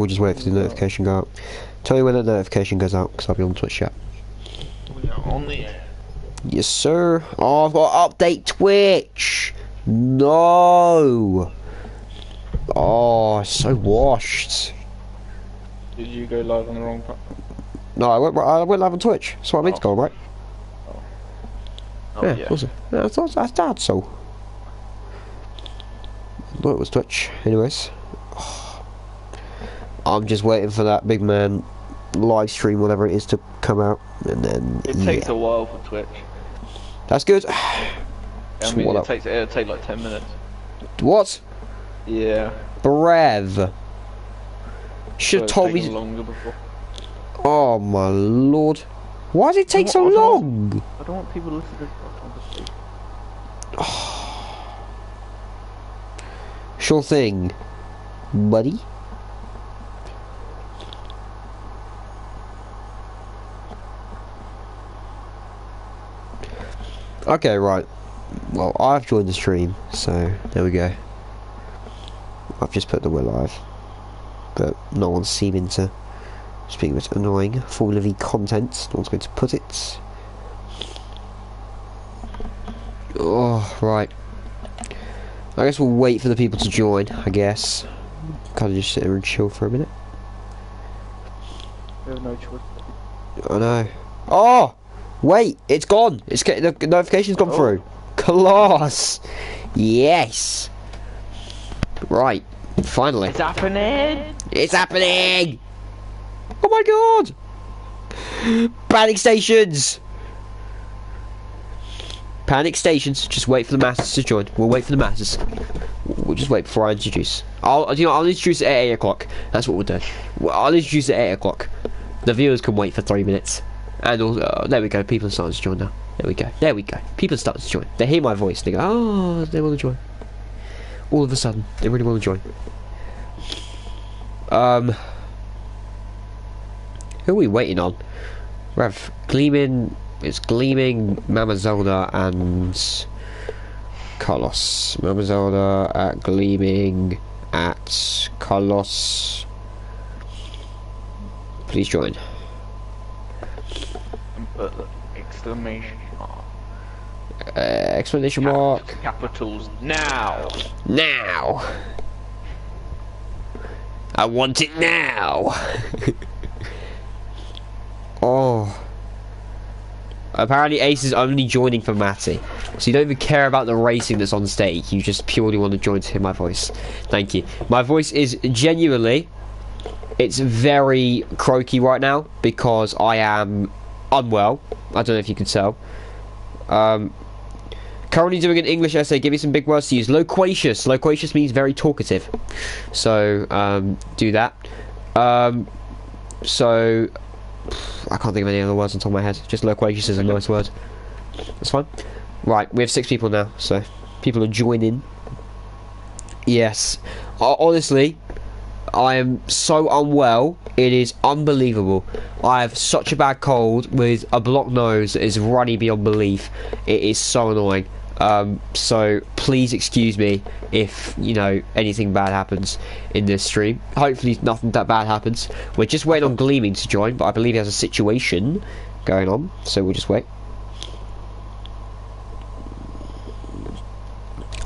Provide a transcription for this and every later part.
We'll just wait for the notification to go out. Tell me when that notification goes out, because I'll be on Twitch chat. We are on the air. Yes, sir. Oh, I've got to update Twitch. No. Oh, so washed. Did you go live on the wrong platform? No, I went live on Twitch. That's what I meant to go on, right? Oh, yeah. Was it? Yeah, I thought so. No, it was Twitch. Anyways. I'm just waiting for that big man live stream, whatever it is, to come out, and then It takes a while for Twitch. That's good. I mean, it'll take like 10 minutes. What? Yeah. Brev. Should have told me longer before. Oh my lord. Why does it take so long? I don't want people to listen to this obviously. Sure thing, buddy. Okay, right. Well, I've joined the stream, so there we go. I've just put that we're live, but no one's seeming to. Speaking of it, annoying, full of content. No one's going to put it. Oh, right. I guess we'll wait for the people to join. I guess. Kind of just sit here and chill for a minute. We have no choice. I know. Oh, wait! It's gone. The notification's gone through. Class. Yes. Right. Finally. It's happening. It's happening. Oh my god! Panic stations! Panic stations. Just wait for the masses to join. We'll wait for the masses. We'll just wait before I introduce. I'll introduce it at 8 o'clock. That's what we'll do. I'll introduce it at 8 o'clock. The viewers can wait for 3 minutes. And also, there we go. People are starting to join now. There we go. There we go. People are starting to join. They hear my voice. They go, oh, they want to join. All of a sudden, they really want to join. Who are we waiting on? Rev, Gleaming. It's Gleaming, Mama Zelda, and Carlos. Mama Zelda at Gleaming at Carlos. Please join. And put the exclamation mark. Exclamation mark. Capitals now. Now. I want it now. Oh. Apparently Ace is only joining for Matty. So you don't even care about the racing that's on stake. You just purely want to join to hear my voice. Thank you. My voice is genuinely... It's very croaky right now because I am unwell. I don't know if you can tell. Currently doing an English essay. Give me some big words to use. Loquacious. Loquacious means very talkative. So, do that. So... I can't think of any other words on top of my head. Just loquacious is a nice word. That's fine. Right, we have 6 people now, so people are joining. Yes. Honestly, I am so unwell. It is unbelievable. I have such a bad cold with a blocked nose that is runny beyond belief. It is so annoying. So please excuse me if, you know, anything bad happens in this stream. Hopefully nothing that bad happens. We're just waiting on Gleaming to join, but I believe he has a situation going on, so we'll just wait.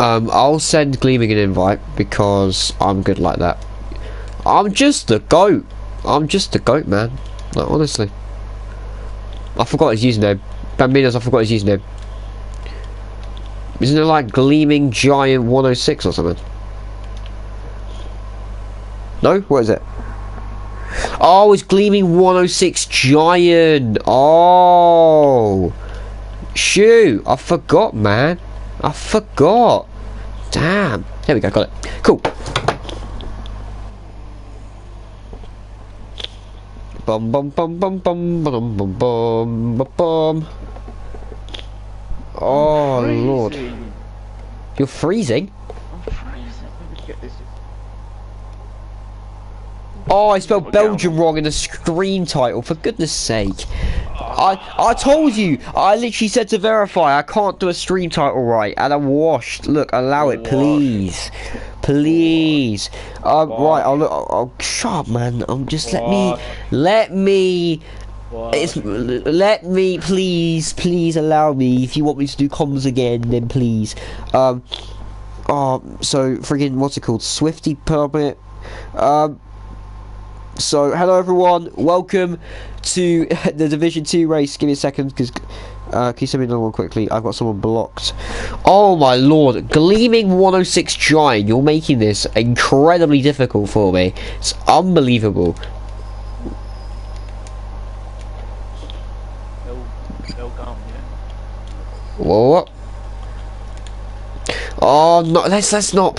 I'll send Gleaming an invite because I'm good like that. I'm just the GOAT. I'm just the GOAT, man. Like, honestly. I forgot his username. Bambinos, I forgot his username. Isn't it like Gleaming Giant 106 or something? No? What is it? Oh, it's Gleaming 106 Giant. Oh. Shoot. I forgot, man. I forgot. Damn. There we go. Got it. Cool. Bum bum bum bum bum bum bum bum bum bum. Oh lord. You're freezing? I'm freezing. Let me get this. Oh, I spelled Belgium wrong in the screen title, for goodness sake. I told you, I literally said to verify I can't do a stream title right, and I'm washed. Look, allow it, please. please. Right, I'll shut up, man. Just let me. Let me, please allow me. If you want me to do comms again, then please. So friggin' what's it called? Swifty permit. So hello everyone, welcome to the Division 2 race. Give me a second, because can you send me another one quickly? I've got someone blocked. Oh my lord, Gleaming 106 Giant, you're making this incredibly difficult for me. It's unbelievable. What? Oh no, let's not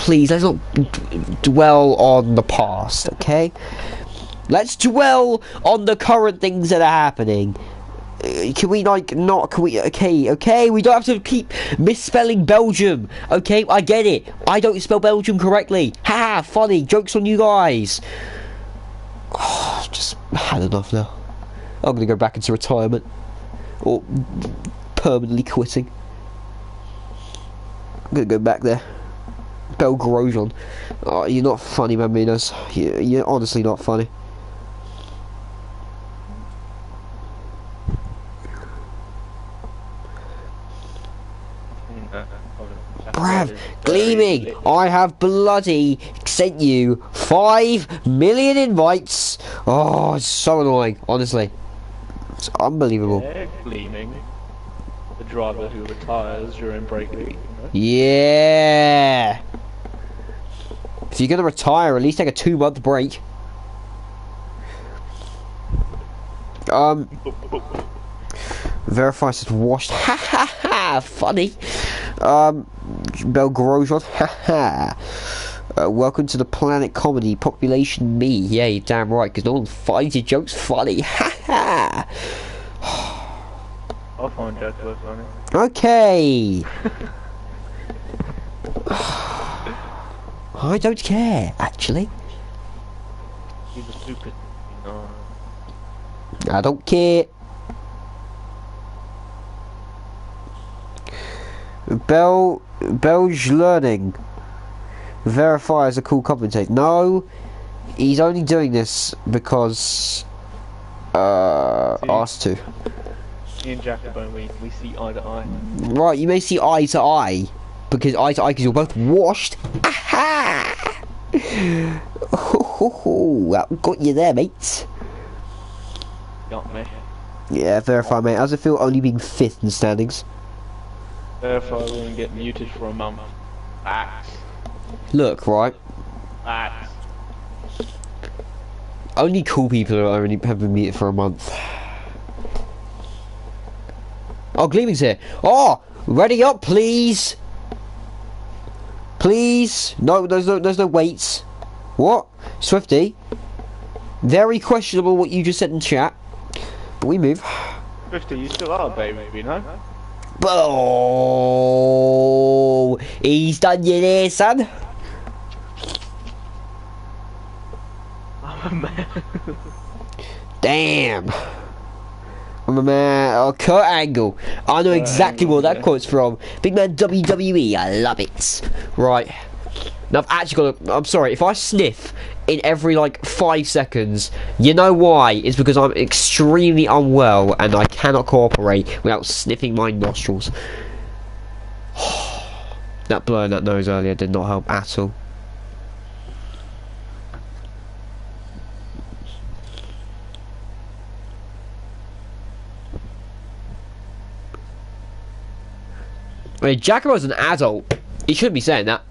dwell on the past, okay? Let's dwell on the current things that are happening. Can we okay, we don't have to keep misspelling Belgium, okay? I get it, I don't spell Belgium correctly. Ha, funny, joke's on you guys. Oh, just had enough now. I'm gonna go back into retirement. Or permanently quitting. I'm gonna go back there. Belgrosian. Oh, you're not funny, man, Minos. You're honestly not funny. Brav, Gleaming, I have bloody sent you 5 million invites. Oh, it's so annoying, honestly. It's unbelievable. Yeah, Gleaming. The driver who retires during break week. You know? Yeah. If you're gonna retire, at least take a 2-month break. Verify says washed. Ha ha ha. Funny. Belgrosian. Ha ha. Welcome to the planet comedy. Population me. Yeah, you're damn right, because no one finds your jokes funny. Ha ha. I'll find jokes worth funny. Okay. I don't care, actually. He's a stupid. No. I don't care. Belge Learning. Verify as a cool commentator. No, he's only doing this because asked to. Me and Jacobone, we see eye to eye. Right, you may see eye to eye, because you're both washed. Aha! That got you there, mate. Got me. Yeah, verify, mate. How's it feel only being 5th in standings? Verify will get muted for a month. Facts. Look, right. Facts. Only cool people have been muted for a month. Oh, Gleaming's here. Oh, ready up, please. Please. No, there's no weights. What? Swifty. Very questionable what you just said in chat. But we move. 50, you still are, baby, no? Oh, he's done you there, son. I'm a man. Damn. I'm a man. Oh, Kurt Angle. I know exactly what that quote's from. Big man WWE. I love it. Right. Now I've actually got to, I'm sorry, if I sniff in every like 5 seconds, you know why? It's because I'm extremely unwell and I cannot cooperate without sniffing my nostrils. That blowing that nose earlier did not help at all. I mean, Giacomo's an adult. He shouldn't be saying that.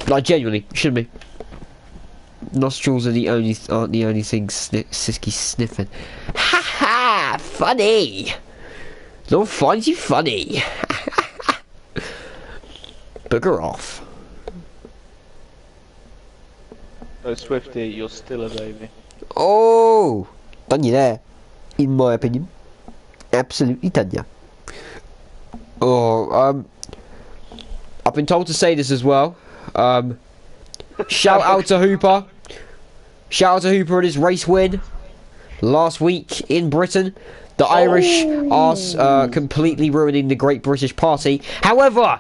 Like, genuinely, shouldn't be. Nostrils are aren't the only thing Sisky's sniffing. Ha ha! Funny! No one finds you funny. Bugger off. So Swifty, you're still a baby. Oh! Done you there. In my opinion. Absolutely done ya. Oh, I've been told to say this as well. Shout out to Hooper. Shout out to Hooper and his race win last week in Britain. The Irish are completely ruining the Great British Party. However,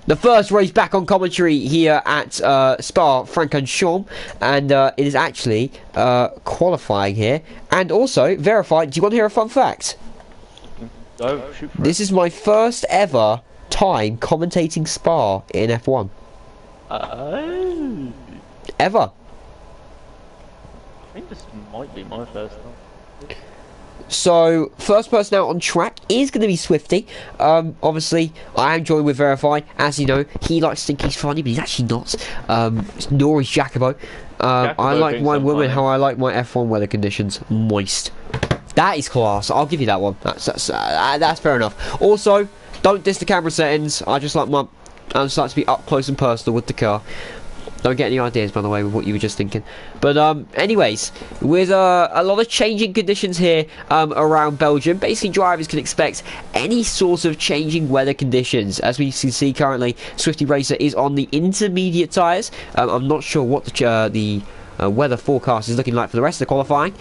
The first race back on commentary here at Spa-Francorchamps, and it is actually qualifying here. And also, verified, do you want to hear a fun fact? Go, shoot for This is my first ever time commentating Spa in F1. Oh. Ever. I think this might be my first time. So, first person out on track is going to be Swifty. Obviously, I am joined with Verified. As you know, he likes to think he's funny, but he's actually not. Nor is Jacobo. I like my woman how I like my F1 weather conditions. Moist. That is class. I'll give you that one. That's fair enough. Also, don't diss the camera settings. I just like to be up close and personal with the car. Don't get any ideas, by the way, with what you were just thinking. But anyways, with a lot of changing conditions here around Belgium, basically drivers can expect any sort of changing weather conditions. As we can see currently, Swifty Racer is on the intermediate tyres. I'm not sure what the weather forecast is looking like for the rest of the qualifying,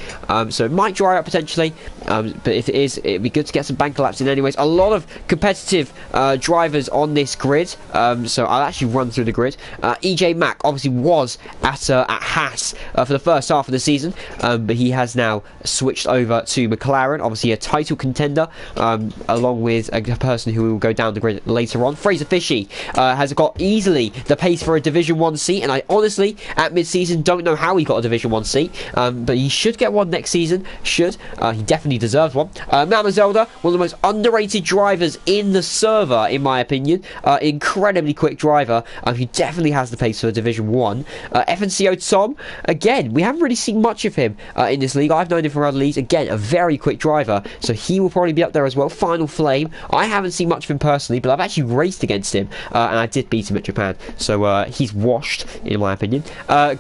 so it might dry up potentially, but if it is, it'd be good to get some bank collapse in anyways. A lot of competitive drivers on this grid, so I'll actually run through the grid. EJ Mack obviously was at Haas for the first half of the season, but he has now switched over to McLaren, obviously a title contender, along with a person who will go down the grid later on. Fraser Fishy has got easily the pace for a Division 1 seat, and I honestly, at mid-season, don't know how he got a Division 1 seat, but he should get one next season. He definitely deserves one. Mama Zelda, one of the most underrated drivers in the server, in my opinion. Incredibly quick driver. He definitely has the pace for Division 1. FNCO Tom, again, we haven't really seen much of him in this league. I've known him from other leagues. Again, a very quick driver, so he will probably be up there as well. Final Flame, I haven't seen much of him personally, but I've actually raced against him, and I did beat him at Japan, so he's washed, in my opinion.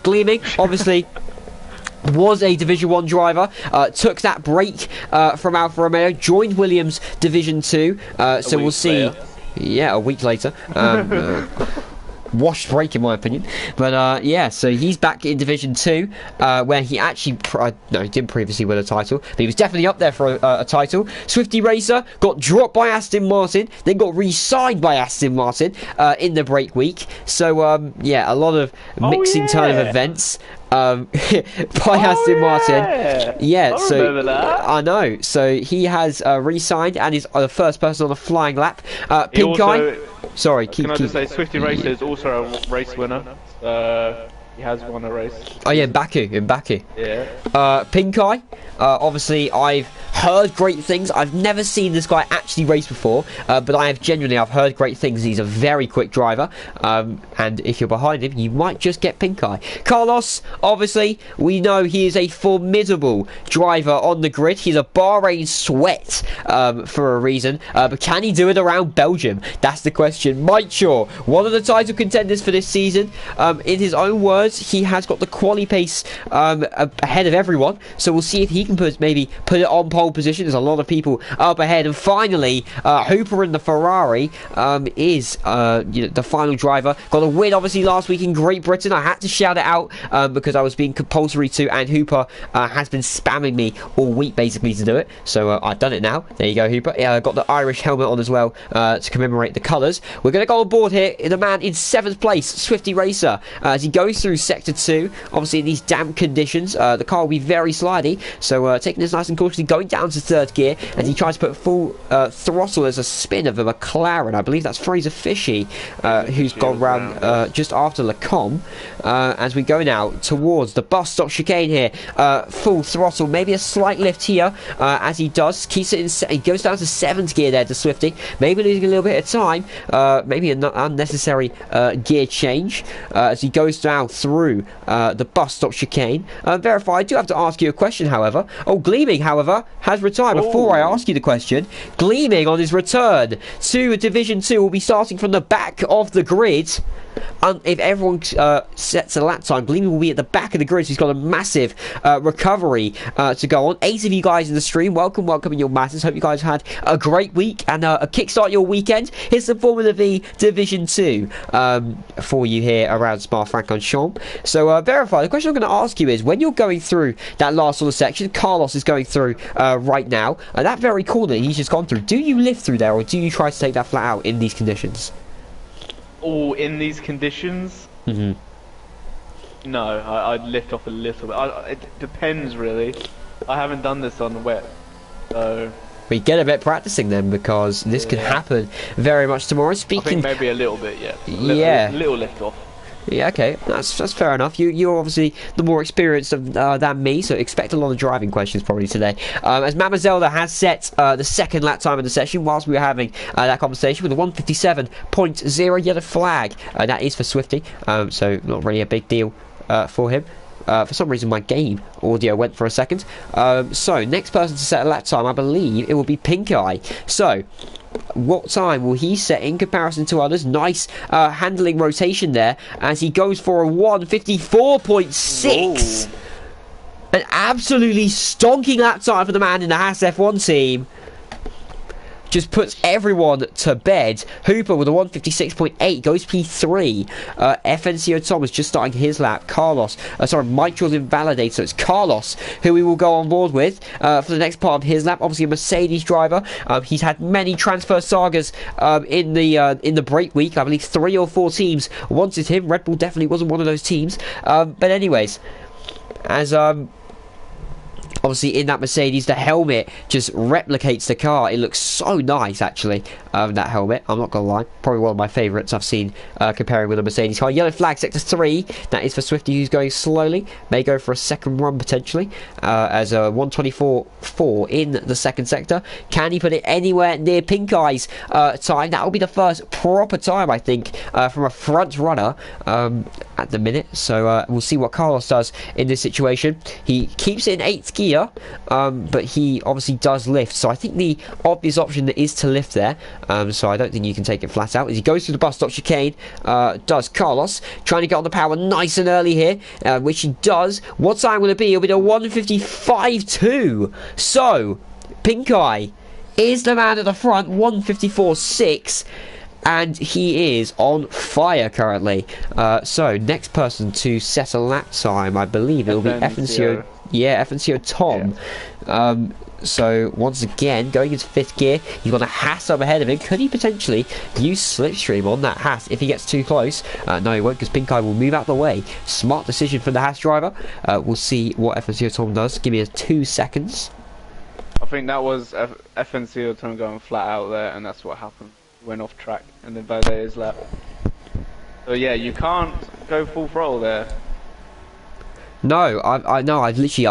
Gleaming, obviously, was a Division 1 driver, took that break from Alfa Romeo, joined Williams Division 2, so we'll see. Yeah, a week later. Washed break, in my opinion. But yeah, so he's back in Division 2, where he actually no, he didn't previously win a title, but he was definitely up there for a title. Swifty Racer got dropped by Aston Martin, then got re-signed by Aston Martin in the break week. So yeah, a lot of mixing turn of events by Aston Martin. Yeah, so I know. So he has re-signed and is the first person on a flying lap. Pink Eye. Sorry, can I just say, Swifty Racer is also a race winner. He has won a race. Oh yeah, in Baku. Yeah. Pink Eye. Obviously, I've heard great things. I've never seen this guy actually race before, but I've heard great things. He's a very quick driver, and if you're behind him, you might just get pink eye. Carlos, obviously, we know he is a formidable driver on the grid. He's a Bahrain sweat for a reason, but can he do it around Belgium? That's the question. Mike Shaw, one of the title contenders for this season. In his own words, he has got the quali pace ahead of everyone, so we'll see if he can maybe put it on pole position. There's a lot of people up ahead, and finally Hooper in the Ferrari is the final driver. Got a win obviously last week in Great Britain. I had to shout it out because I was being compulsory to, and Hooper has been spamming me all week basically to do it, so I've done it now. There you go, Hooper. Got the Irish helmet on as well to commemorate the colours. We're going to go on board here. The man in 7th place, Swifty Racer, as he goes through sector 2, obviously in these damp conditions. The car will be very slidey, so taking this nice and cautiously, going down to 3rd gear as he tries to put full throttle as a spin of a McLaren. I believe that's Fraser Fishy, who's gone round just after Lacombe, as we go now towards the bus stop chicane here. Full throttle, maybe a slight lift here, as he does, keeps it in, he goes down to 7th gear there to Swifty, maybe losing a little bit of time, maybe an unnecessary gear change, as he goes down through the bus stop chicane. Verify, I do have to ask you a question, however. Gleaming, however, has retired. Before I ask you the question, Gleaming on his return to Division 2 will be starting from the back of the grid. If everyone sets a lap time, Gleaming will be at the back of the grid, so he's got a massive recovery to go on. 8 of you guys in the stream, welcome in your masses. Hope you guys had a great week and a kickstart your weekend. Here's the Formula V Division 2 for you here around Spa-Francorchamps. So Verify, the question I'm going to ask you is, when you're going through that last sort of section, Carlos is going through right now, that very corner he's just gone through, do you lift through there, or do you try to take that flat out in these conditions? all in these conditions. Hmm. No, I'd lift off a little bit. It depends really. I haven't done this on the wet, so We get a bit practicing then, because this could Yeah. happen very much tomorrow. I think Speaking, maybe a little bit, yeah. Yeah. Little lift off. yeah, okay, that's fair enough. You're obviously the more experienced than me, so expect a lot of driving questions probably today. As Mamazelda has set the second lap time of the session, whilst we were having that conversation with a 1:57.0 yellow flag. That is for Swifty, so not really a big deal for him. For some reason my game audio went for a second. So next person to set a lap time, I believe it will be Pink Eye. So what time will he set in comparison to others? Nice handling rotation there as he goes for a 1:54.6. An absolutely stonking lap time for the man in the Haas F1 team. Just puts everyone to bed. Hooper with a 1:56.8 goes P3. FNCO Thomas just starting his lap. Michael's invalidated, so it's Carlos who we will go on board with for the next part of his lap. Obviously a Mercedes driver. He's had many transfer sagas in the break week. I believe 3 or 4 teams wanted him. Red Bull definitely wasn't one of those teams. But anyways, as obviously in that Mercedes, the helmet just replicates the car. It looks so nice, actually, that helmet. I'm not gonna lie, probably one of my favourites I've seen comparing with a Mercedes car. Yellow flag, sector 3. That is for Swifty, who's going slowly. May go for a second run potentially, as a 1:24.4 in the second sector. Can he put it anywhere near Pink Eye's time? That will be the first proper time, I think, from a front runner at the minute. So we'll see what Carlos does in this situation. He keeps it in 8th gear, but he obviously does lift. So I think the obvious option is to lift there. So I don't think you can take it flat out. As he goes through the bus stop chicane, does Carlos, trying to get on the power nice and early here, which he does. What time will it be? It'll be a 1:55.2. So Pink Eye is the man at the front, 1:54.6. And he is on fire currently. So next person to set a lap time, I believe it will be FNCO. Yeah, FNCO Tom. Yeah. So once again, going into 5th gear, he's got a Haas up ahead of him. Could he potentially use Slipstream on that Haas if he gets too close? No, he won't, because Pink Eye will move out the way. Smart decision from the Haas driver. We'll see what FNCO Tom does. Give me 2 seconds. I think that was FNCO Tom going flat out there, and that's what happened. Went off track and then validated his lap. So yeah, you can't go full throttle there. No, I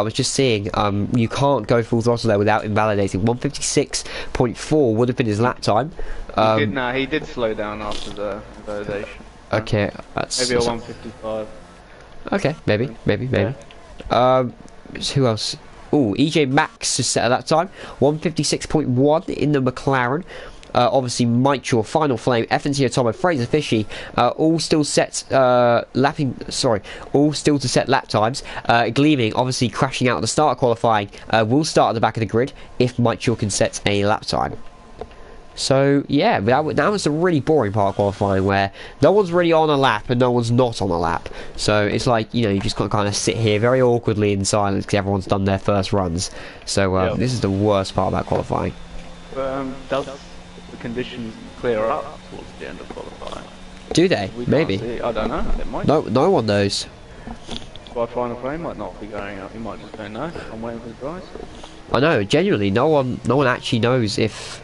was just seeing, you can't go full throttle there without invalidating. 1:56.4 would have been his lap time. He did slow down after the invalidation. Okay, that's maybe a 1:55. Okay, maybe. Yeah. Who else? Oh, EJ Max just set at that time. 1:56.1 in the McLaren. Obviously Michael, Final Flame, FNCO Tomo, Fraser Fishy, all still set all still to set lap times. Gleaming, obviously crashing out at the start of qualifying, will start at the back of the grid if Michael can set a lap time. So yeah, that was a really boring part of qualifying where no one's really on a lap and no one's not on a lap. So it's like, you just got to kind of sit here very awkwardly in silence because everyone's done their first runs. So this is the worst part about qualifying. Does the conditions clear up towards the end of qualifying? Do they? Maybe. I don't know. It might. No one knows. By Final Flame might not be going up. He might just go no. I'm waiting for the guys. I know. Genuinely, no one actually knows if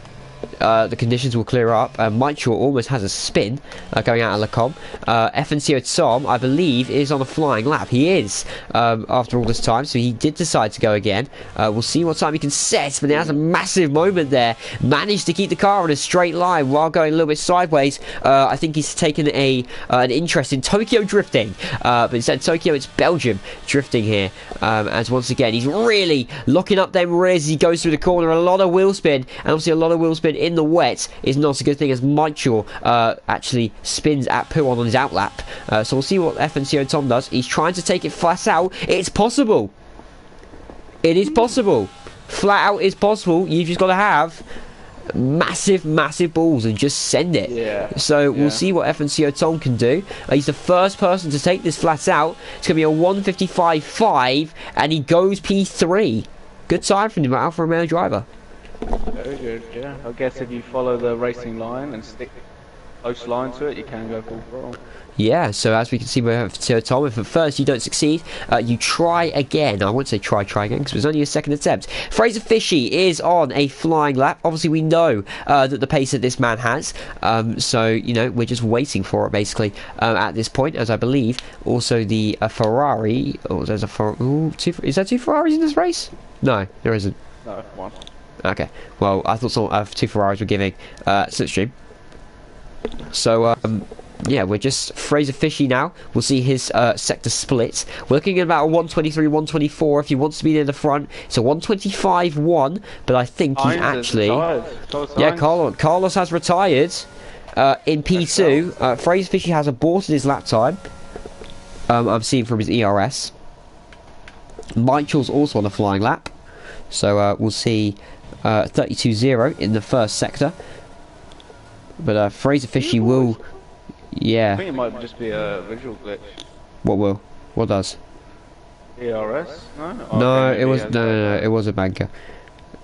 the conditions will clear up. Mike Shaw almost has a spin going out of Lacombe. FNCO Tom, I believe, is on a flying lap. He is, after all this time, so he did decide to go again. We'll see what time he can set, but he has a massive moment there. Managed to keep the car on a straight line while going a little bit sideways. I think he's taken an interest in Tokyo drifting, but instead of Tokyo, it's Belgium drifting here. As once again, he's really locking up them rears as he goes through the corner. A lot of wheel spin, and obviously a lot of wheel spin in the wet is not a good thing, as Michael actually spins at Puon on his outlap. So we'll see what FNCO Tom does. He's trying to take it flat out. It's possible. It is possible. Flat out is possible. You've just got to have massive balls and just send it. So we'll see what FNCO Tom can do. He's the first person to take this flat out. It's going to be a 1:55.5 and he goes P3. Good time from the Alfa Romeo driver. Very good, yeah. I guess if you follow the racing line and stick close line to it, you can go full throttle. Yeah, so as we can see, we have Tom. If at first you don't succeed, you try again. I won't say try again because it was only a second attempt. Fraser Fishy is on a flying lap. Obviously, we know that the pace that this man has. So, you know, we're just waiting for it basically at this point, as I believe also the Ferrari. Oh, there's a is there two Ferraris in this race? No, there isn't. No, one. Okay, well, I thought two Ferraris were giving slipstream. So, yeah, we're just Fraser Fishy now. We'll see his sector split. We're looking at about a 123, 124 if he wants to be near the front. It's a 125-1, but I think he's actually... Yeah, Carlos has retired in P2. Fraser Fishy has aborted his lap time. I'm seeing from his ERS. Michael's also on a flying lap. So we'll see 32-0 in the first sector. But Fraser Fishy will... Yeah. I think it might just be a visual glitch. What will? What does? ERS? No? No, it was no, it was a banker.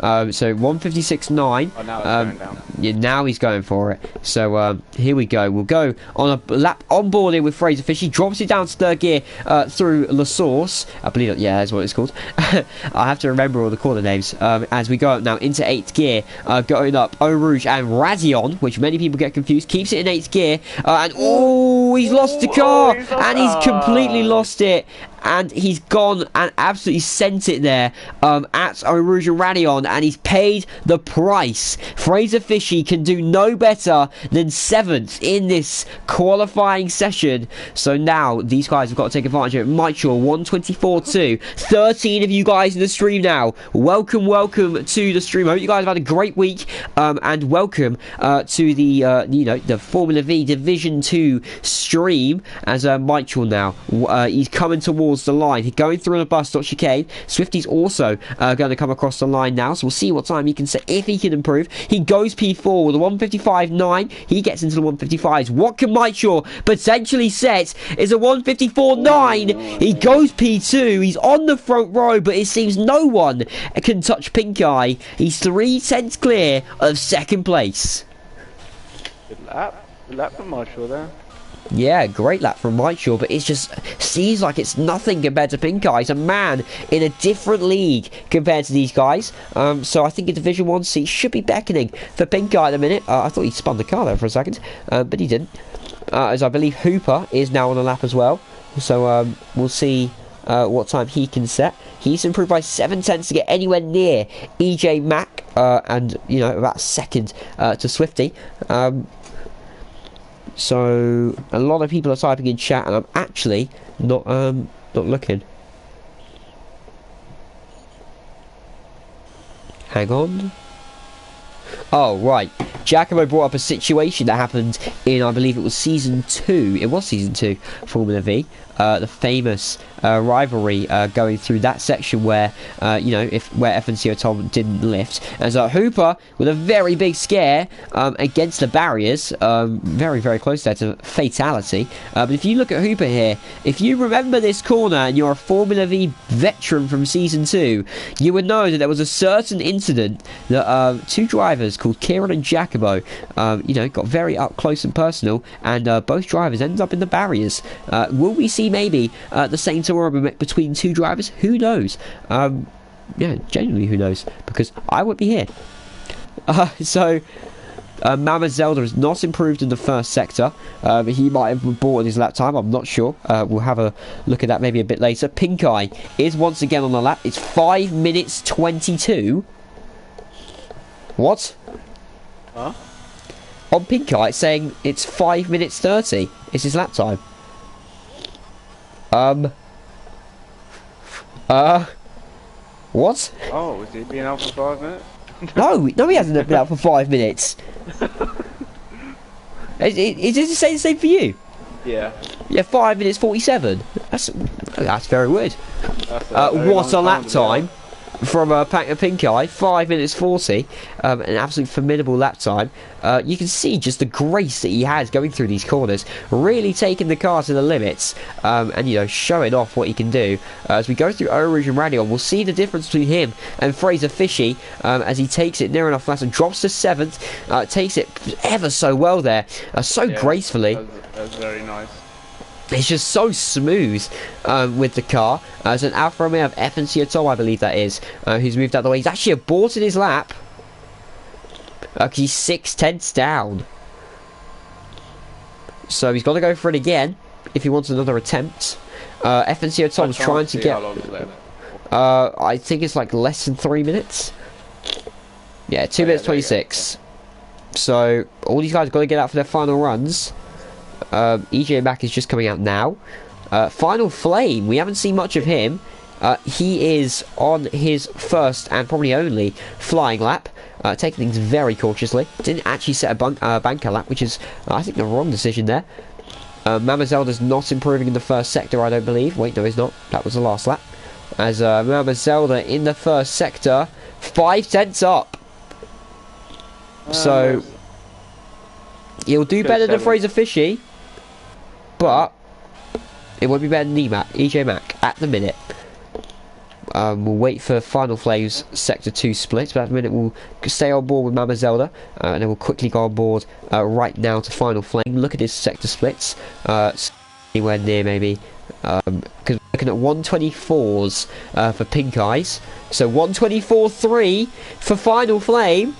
So 156.9. Oh, now it's going down. Yeah, now he's going for it. So here we go. We'll go on a lap on board here with Fraser Fish. He drops it down to third gear through La Source. I believe yeah, that's what it's called. I have to remember all the corner names. As we go up now into 8th gear, going up Eau Rouge and Radion, which many people get confused. Keeps it in 8th gear, and he's lost the car, and he's completely lost it. And he's gone and absolutely sent it there at Eau Rouge and Radion, and he's paid the price. Fraser Fishy can do no better than 7th in this qualifying session. So now these guys have got to take advantage of it. Michael 124.2. 13 of you guys in the stream now. Welcome to the stream. I hope you guys have had a great week, and welcome to the the Formula V Division 2 stream. As Michael now he's coming towards the line. He's going through on a bus stop chicane. Swifty's also going to come across the line now, so we'll see what time he can set, if he can improve. He goes P4 with a 155.9. He gets into the 155s. What can Michael potentially set is a 154.9. He goes P2. He's on the front row, but it seems no one can touch Pink Eye. He's 3/10 clear of second place. Good lap from Michael there. Yeah, great lap from Michael, but it just seems like it's nothing compared to Pink Eye. He's a man in a different league compared to these guys. So I think a Division 1 seat should be beckoning for Pink Eye at the minute. I thought he spun the car there for a second, but he didn't. As I believe Hooper is now on the lap as well. So we'll see what time he can set. He's improved by 7/10 to get anywhere near EJ Mack, and about second to Swifty. So a lot of people are typing in chat, and I'm actually not looking. Hang on. Oh right, Giacomo brought up a situation that happened in, I believe it was season 2. It was season 2 Formula V. The famous rivalry going through that section where where FNCO Tom didn't lift, as Hooper with a very big scare against the barriers, very very close there to fatality. But if you look at Hooper here, if you remember this corner and you're a Formula V veteran from season 2, you would know that there was a certain incident that two drivers called Kieran and Giacomo got very up close and personal, and both drivers ended up in the barriers. Will we see maybe the same tomorrow between two drivers? Who knows? Yeah, genuinely who knows, because I won't be here. Mama Zelda has not improved in the first sector. He might have bought in his lap time, I'm not sure. We'll have a look at that maybe a bit later. Pink Eye is once again on the lap. It's 5 minutes 22. What? Huh? On Pink Eye it's saying it's 5 minutes 30. It's his lap time. What? Oh, is he being out for 5 minutes? No, he hasn't been out for 5 minutes. Is it the same for you? Yeah. Yeah, 5 minutes 47. That's very weird. That's What a lap time. from Pink Eye, 5 minutes 40, an absolute formidable lap time. You can see just the grace that he has going through these corners, really taking the car to the limits, and you know, showing off what he can do. As we go through Eau Rouge and Radion, we'll see the difference between him and Fraser Fishy, as he takes it near enough last and drops to 7th, takes it ever so well there, gracefully. That was very nice. It's just so smooth with the car. As an Alfa Romeo of FNC Tom, I believe that is, who's moved out of the way. He's actually aborted his lap. He's 6/10 down. So he's got to go for it again if he wants another attempt. FNC Tom's trying to get... I think it's like less than 3 minutes. Yeah, 2 minutes 26. So all these guys got to get out for their final runs. EJ Mack is just coming out now. Final Flame, we haven't seen much of him. He is on his first and probably only flying lap, taking things very cautiously. Didn't actually set a banker lap, which is, I think, the wrong decision there. Mama Zelda's not improving in the first sector, I don't believe. Wait, no, he's not. That was the last lap. As Mama Zelda in the first sector, 5/10 up. So he'll do better than Fraser Fishy, but it won't be better than EJ Mack at the minute. We'll wait for Final Flame's Sector 2 split, but at the minute we'll stay on board with Mama Zelda, and then we'll quickly go on board right now to Final Flame. Look at his sector splits, anywhere near maybe, because we're looking at 124s for Pink Eyes, so 124.3 for Final Flame.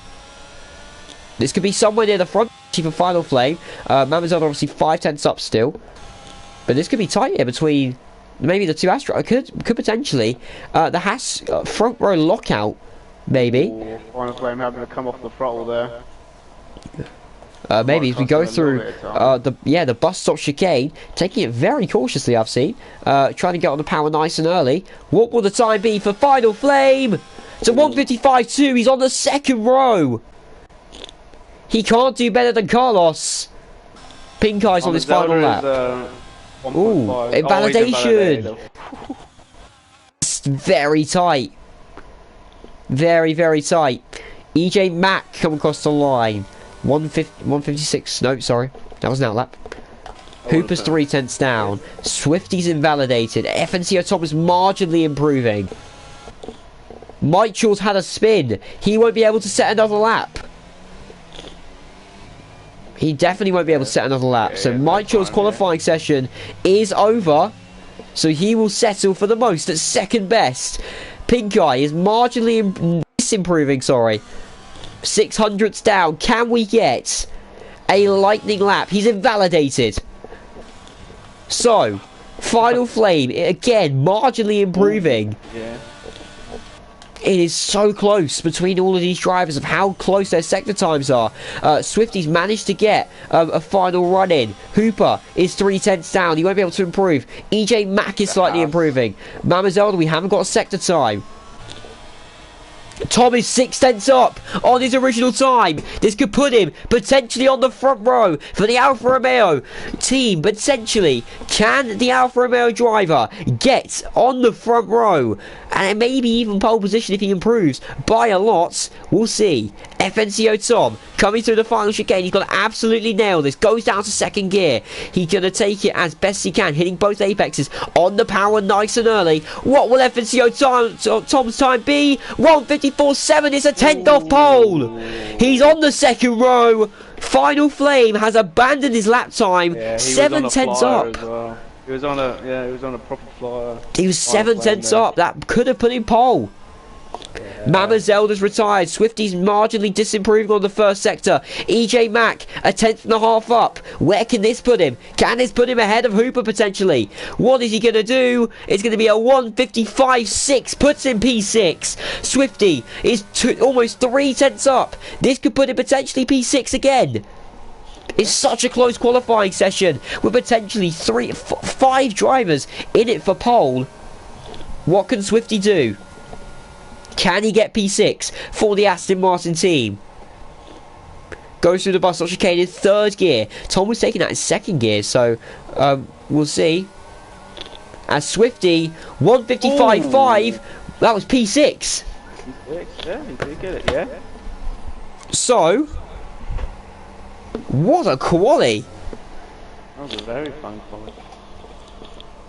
This could be somewhere near the front for Final Flame. Mama Zelda obviously 5/10 up still, but this could be tight here between maybe the two Astro. Could potentially the Haas front row lockout, maybe. Ooh, Final Flame having to come off the throttle there. Maybe as we go through the bus stop chicane, taking it very cautiously. I've seen trying to get on the power nice and early. What will the time be for Final Flame? It's a 1:55.2. He's on the second row. He can't do better than Carlos. Pink Eyes on his final lap. Ooh, invalidation. It's very tight. Very, very tight. EJ Mack come across the line. 156. No, sorry. That was an outlap. Hooper's 3/10 down. Swifty's invalidated. FNCO Tom is marginally improving. Mitchell's had a spin. He won't be able to set another lap. He definitely won't be able to set another lap. So Mitchell's qualifying session is over. So he will settle for the most at second best. Pink Eye is marginally disimproving, sorry. 600ths down. Can we get a lightning lap? He's invalidated. So, Final Flame, again, marginally improving. Yeah. It is so close between all of these drivers of how close their sector times are. Swifty's managed to get a final run in. Hooper is 3/10 down. He won't be able to improve. EJ Mack is slightly improving. Mama Zelda, we haven't got a sector time. Tom is 6/10 up on his original time. This could put him potentially on the front row for the Alfa Romeo team. Potentially, can the Alfa Romeo driver get on the front row and maybe even pole position if he improves by a lot? We'll see. FNCO Tom coming through the final chicane. He's got to absolutely nail this. Goes down to second gear. He's going to take it as best he can, hitting both apexes on the power nice and early. What will FNCO Tom's time be? 1:54.7. It's a 10th off pole. He's on the second row. Final Flame has abandoned his lap time. 7/10 up. Well. He was on a proper flyer. He was 7/10 up. That could have put him pole. Mama Zelda's retired. Swifty's marginally disimproving on the first sector. EJ Mack a 10.5 up. Where can this put him? Can this put him ahead of Hooper potentially? What is he going to do? It's going to be a 1:55.6. Puts him P6. Swifty is almost 3/10 up. This could put him potentially P6 again. It's such a close qualifying session with potentially 5 drivers in it for pole. What can Swifty do? Can he get P6 for the Aston Martin team? Goes through the bus stop chicane in third gear. Tom was taking that in second gear, so we'll see. As Swifty, 1:55.5, that was P6. Yeah, he did get it, yeah. So, what a quali! That was a very fun quality.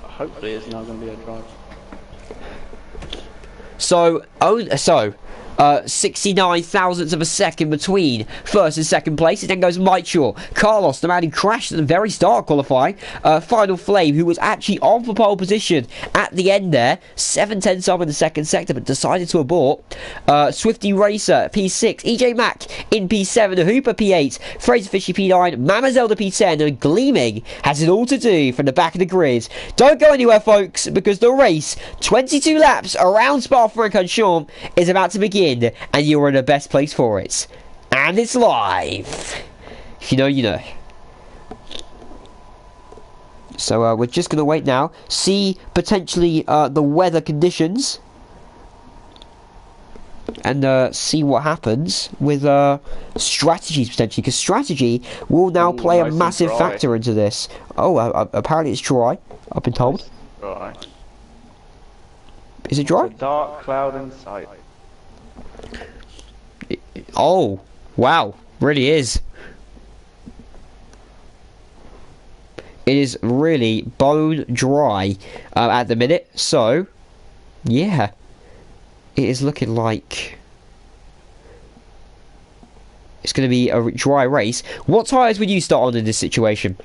Hopefully it's not going to be a drive. So, 69 thousandths of a second between first and second place. It then goes Mike Shaw, Carlos, the man who crashed at the very start of qualifying, Final Flame, who was actually on for pole position at the end there, 7/10 up in the second sector, but decided to abort. Swifty Racer, P6, EJ Mack in P7, Hooper P8, Fraser Fishy P9, Mama Zelda P10, and Gleaming has it all to do from the back of the grid. Don't go anywhere, folks, because the race, 22 laps around Spa-Francorchamps, is about to begin. And you're in the best place for it. And it's live. If you know, you know. So we're just going to wait now. See potentially the weather conditions. And see what happens with strategies potentially. Because strategy will now play a massive factor into this. Oh, apparently it's dry. I've been told. Dry. Is it dry? It's a dark cloud in sight. Oh, wow, really is. It is really bone dry at the minute, so yeah, it is looking like it's going to be a dry race. What tyres would you start on in this situation?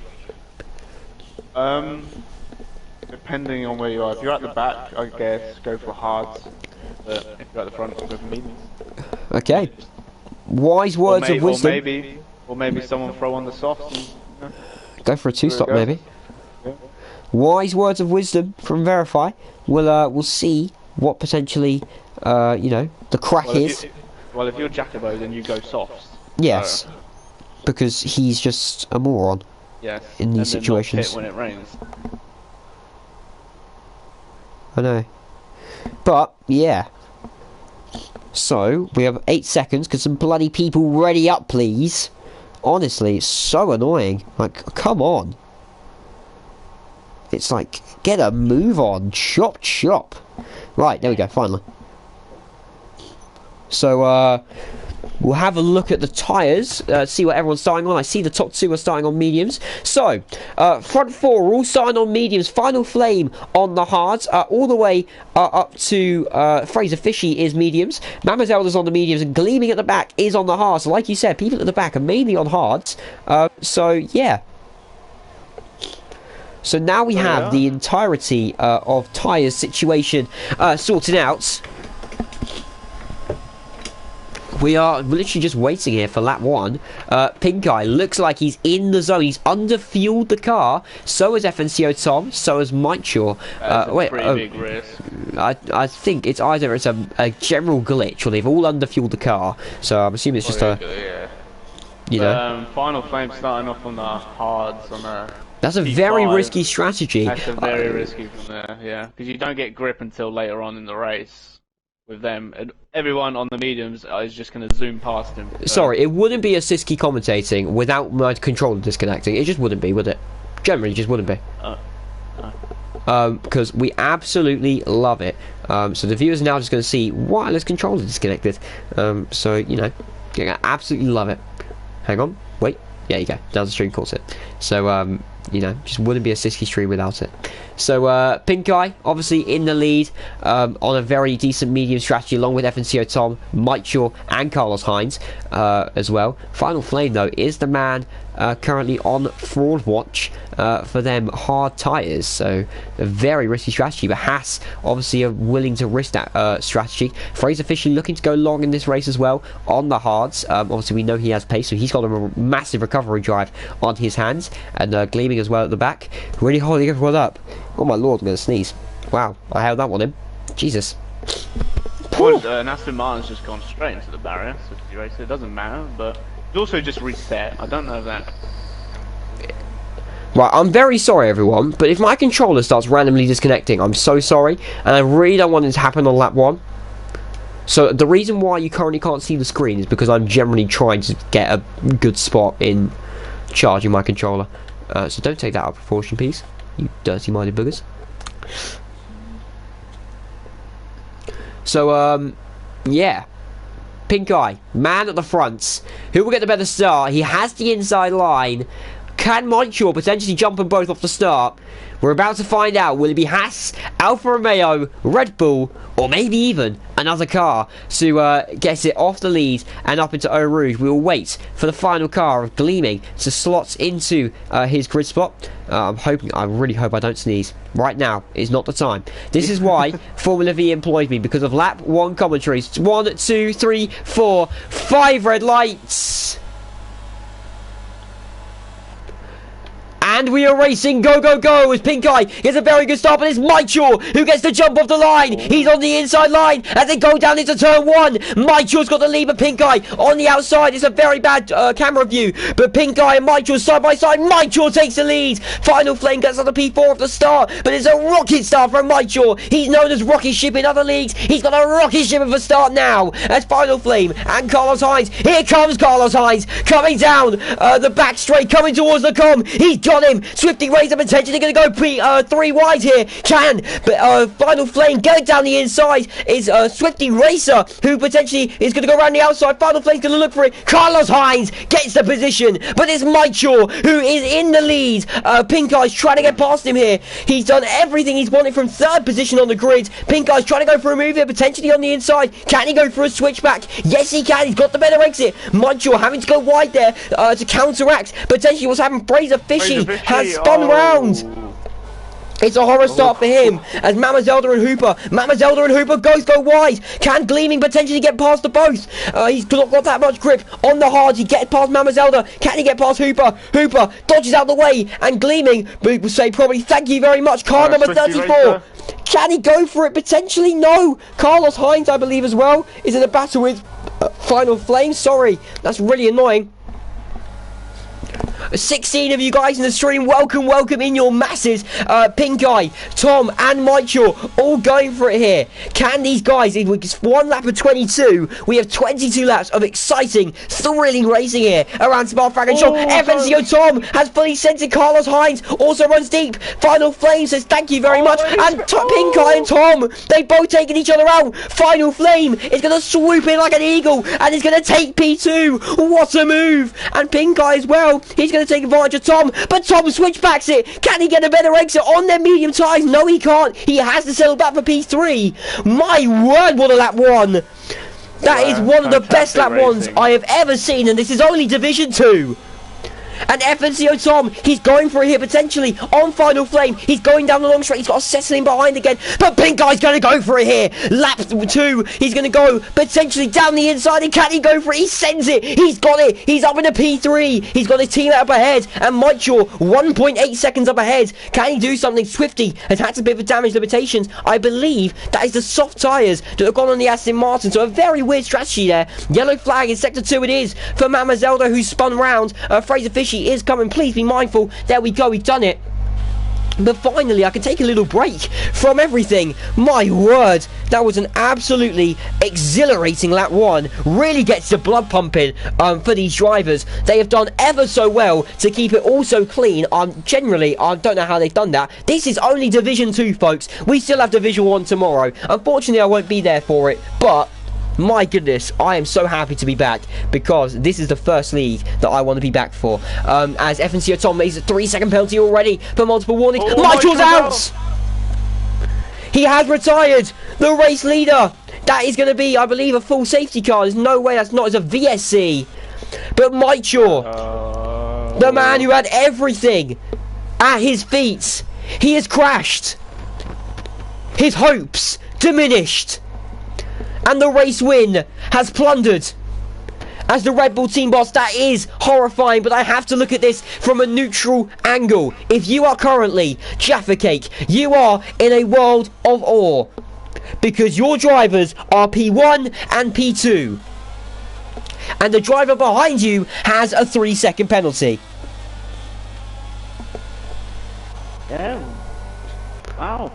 Depending on where you are. If you're at the back, I guess go for hards. But if you're at the front, go for mediums. Okay. Wise words of wisdom. Or maybe someone throw on the softs. And, go for a two-stop, maybe. Yeah. Wise words of wisdom from Verify. We'll see what potentially, the crack is. If you're Jacobo, then you go softs. Yes, because he's just a moron. Yes. In these situations. Not pit when it rains. I know. But yeah. So, we have 8 seconds. Could some bloody people ready up, please? Honestly, it's so annoying. Like, come on. It's like, get a move on. Chop, chop. Right, there we go, finally. So, we'll have a look at the tyres, see what everyone's starting on. I see the top 2 are starting on mediums. So, front 4 are all starting on mediums. Final Flame on the hards, all the way up to Fraser Fishy is mediums. Mama Zelda's on the mediums, and Gleaming at the back is on the hards. So like you said, people at the back are mainly on hards. So, yeah. So now we have the entirety of tyres situation sorted out. We are literally just waiting here for lap 1. Pink Eye looks like he's in the zone. He's under-fueled the car. So is FNCO Tom. So is Mike Shaw. That's a pretty big risk. I think it's either a general glitch or they've all under-fueled the car. So I'm assuming it's just yeah. You know. Final Flame starting off on the hards on a. That's a very risky strategy. That's a very risky from there, yeah. Because you don't get grip until later on in the race with them. And everyone on the mediums is just going to zoom past him. Sorry, it wouldn't be a Siski commentating without my controller disconnecting. It just wouldn't be, would it? Generally, it just wouldn't be. Because we absolutely love it. So the viewers are now just going to see wireless controller disconnected. So, you know, I absolutely love it. Hang on, wait. Yeah, you go. Now the stream calls it. So, you know, just wouldn't be a Siski stream without it. So, Pink Eye, obviously in the lead, on a very decent medium strategy, along with FNCO Tom, Mike Shaw, and Carlos Hines, as well. Final Flame, though, is the man currently on fraud watch for them hard tyres. So, a very risky strategy, but Haas, obviously, are willing to risk that strategy. Fraser Fisher looking to go long in this race as well, on the hards. Obviously, we know he has pace, so he's got a massive recovery drive on his hands, and Gleaming as well at the back. Really holding everyone up. Oh my lord, I'm going to sneeze. Wow, I held that one in. Jesus. Aston Martin's just gone straight into the barrier, so it doesn't matter, but it's also just reset. I don't know that. Right, I'm very sorry everyone, but if my controller starts randomly disconnecting, I'm so sorry, and I really don't want it to happen on lap 1. So the reason why you currently can't see the screen is because I'm generally trying to get a good spot in charging my controller. So don't take that out of proportion, please, you dirty-minded boogers. So, Yeah. Pink Eye, man at the front. Who will get the better start? He has the inside line. Can Montreal potentially jump them both off the start? We're about to find out. Will it be Haas, Alfa Romeo, Red Bull, or maybe even another car to get it off the lead and up into Eau Rouge? We will wait for the final car of Gleaming to slot into his grid spot. I really hope I don't sneeze. Right now is not the time. This is why Formula V employed me, because of lap 1 commentaries. 1, 2, 3, 4, 5 red lights. And we are racing, go, go, go, as Pink Eye gets a very good start, but it's Michael who gets the jump off the line. He's on the inside line as they go down into turn 1. Michael's got the lead, but Pink Eye on the outside. It's a very bad camera view, but Pink Eye and Michael side by side. Michael takes the lead. Final Flame gets on the P4 off the start, but it's a rocket start from Michael. He's known as Rocket Ship in other leagues. He's got a rocket ship of a start now as Final Flame and Carlos Sainz. Here comes Carlos Sainz coming down the back straight, coming towards the com. He's got him. Swifty Razor potentially going to go 3 wide here. But Final Flame going down the inside is Swifty Racer, who potentially is going to go around the outside. Final Flame's going to look for it. Carlos Sainz gets the position, but it's Michael who is in the lead. Pink Eye's trying to get past him here. He's done everything he's wanted from 3rd position on the grid. Pink Eye's trying to go for a move here, potentially on the inside. Can he go for a switchback? Yes, he can. He's got the better exit. Michael having to go wide there to counteract potentially what's happened. Fraser Fishy has spun round. It's a horror start for him as Mama Zelda and Hooper go wide. Can Gleaming potentially get past the both? He's not got that much grip on the hard. He gets past Mama Zelda. Can he get past Hooper? Hooper dodges out the way, and Gleaming will say probably thank you very much. Car number 34. Can he go for it? Potentially no. Carlos Sainz, I believe as well, is in a battle with Final Flame. Sorry, that's really annoying. 16 of you guys in the stream, welcome in your masses. Pink Eye, Tom and Michael all going for it here. Can these guys, it's 1 lap of 22, we have 22 laps of exciting, thrilling racing here around Spa-Francorchamps. FNCO Tom has fully centered. Carlos Sainz also runs deep. Final Flame says thank you very much, and Pink Eye and Tom, they've both taken each other out. Final Flame is going to swoop in like an eagle and is going to take P2. What a move. And Pink Eye as well, he's going to take advantage of Tom, but Tom switchbacks it. Can he get a better exit on their medium tyres? No, he can't. He has to settle back for P3. My word, what a lap 1. That is one of the best lap 1s I have ever seen, and this is only Division 2. And FNCO Tom, he's going for it here potentially on Final Flame. He's going down the long straight. He's got to settle in behind again. But Pink Eye's going to go for it here. Lap 2, he's going to go potentially down the inside. And can he go for it? He sends it. He's got it. He's up in a P3. He's got his team up ahead. And Michael, 1.8 seconds up ahead. Can he do something? Swifty has had a bit of damage limitations. I believe that is the soft tyres that have gone on the Aston Martin. So a very weird strategy there. Yellow flag in Sector 2 it is for Mama Zelda, who's spun round. Fraser Fishy is coming. Please be mindful. There we go. We've done it. But finally, I can take a little break from everything. My word, that was an absolutely exhilarating lap 1. Really gets the blood pumping for these drivers. They have done ever so well to keep it all so clean. Generally, I don't know how they've done that. This is only Division 2, folks. We still have Division 1 tomorrow. Unfortunately, I won't be there for it, but my goodness, I am so happy to be back because this is the first league that I want to be back for. As FNCO Tom makes a 3-second penalty already for multiple warnings. Michael's out! He has retired the race leader. That is going to be, I believe, a full safety car. There's no way that's not as a VSC. But Michael, the man who had everything at his feet, he has crashed. His hopes diminished. And the race win has plundered. As the Red Bull team boss, that is horrifying, but I have to look at this from a neutral angle. If you are currently Jaffa Cake, you are in a world of awe. Because your drivers are P1 and P2. And the driver behind you has a 3-second penalty. Damn. Wow.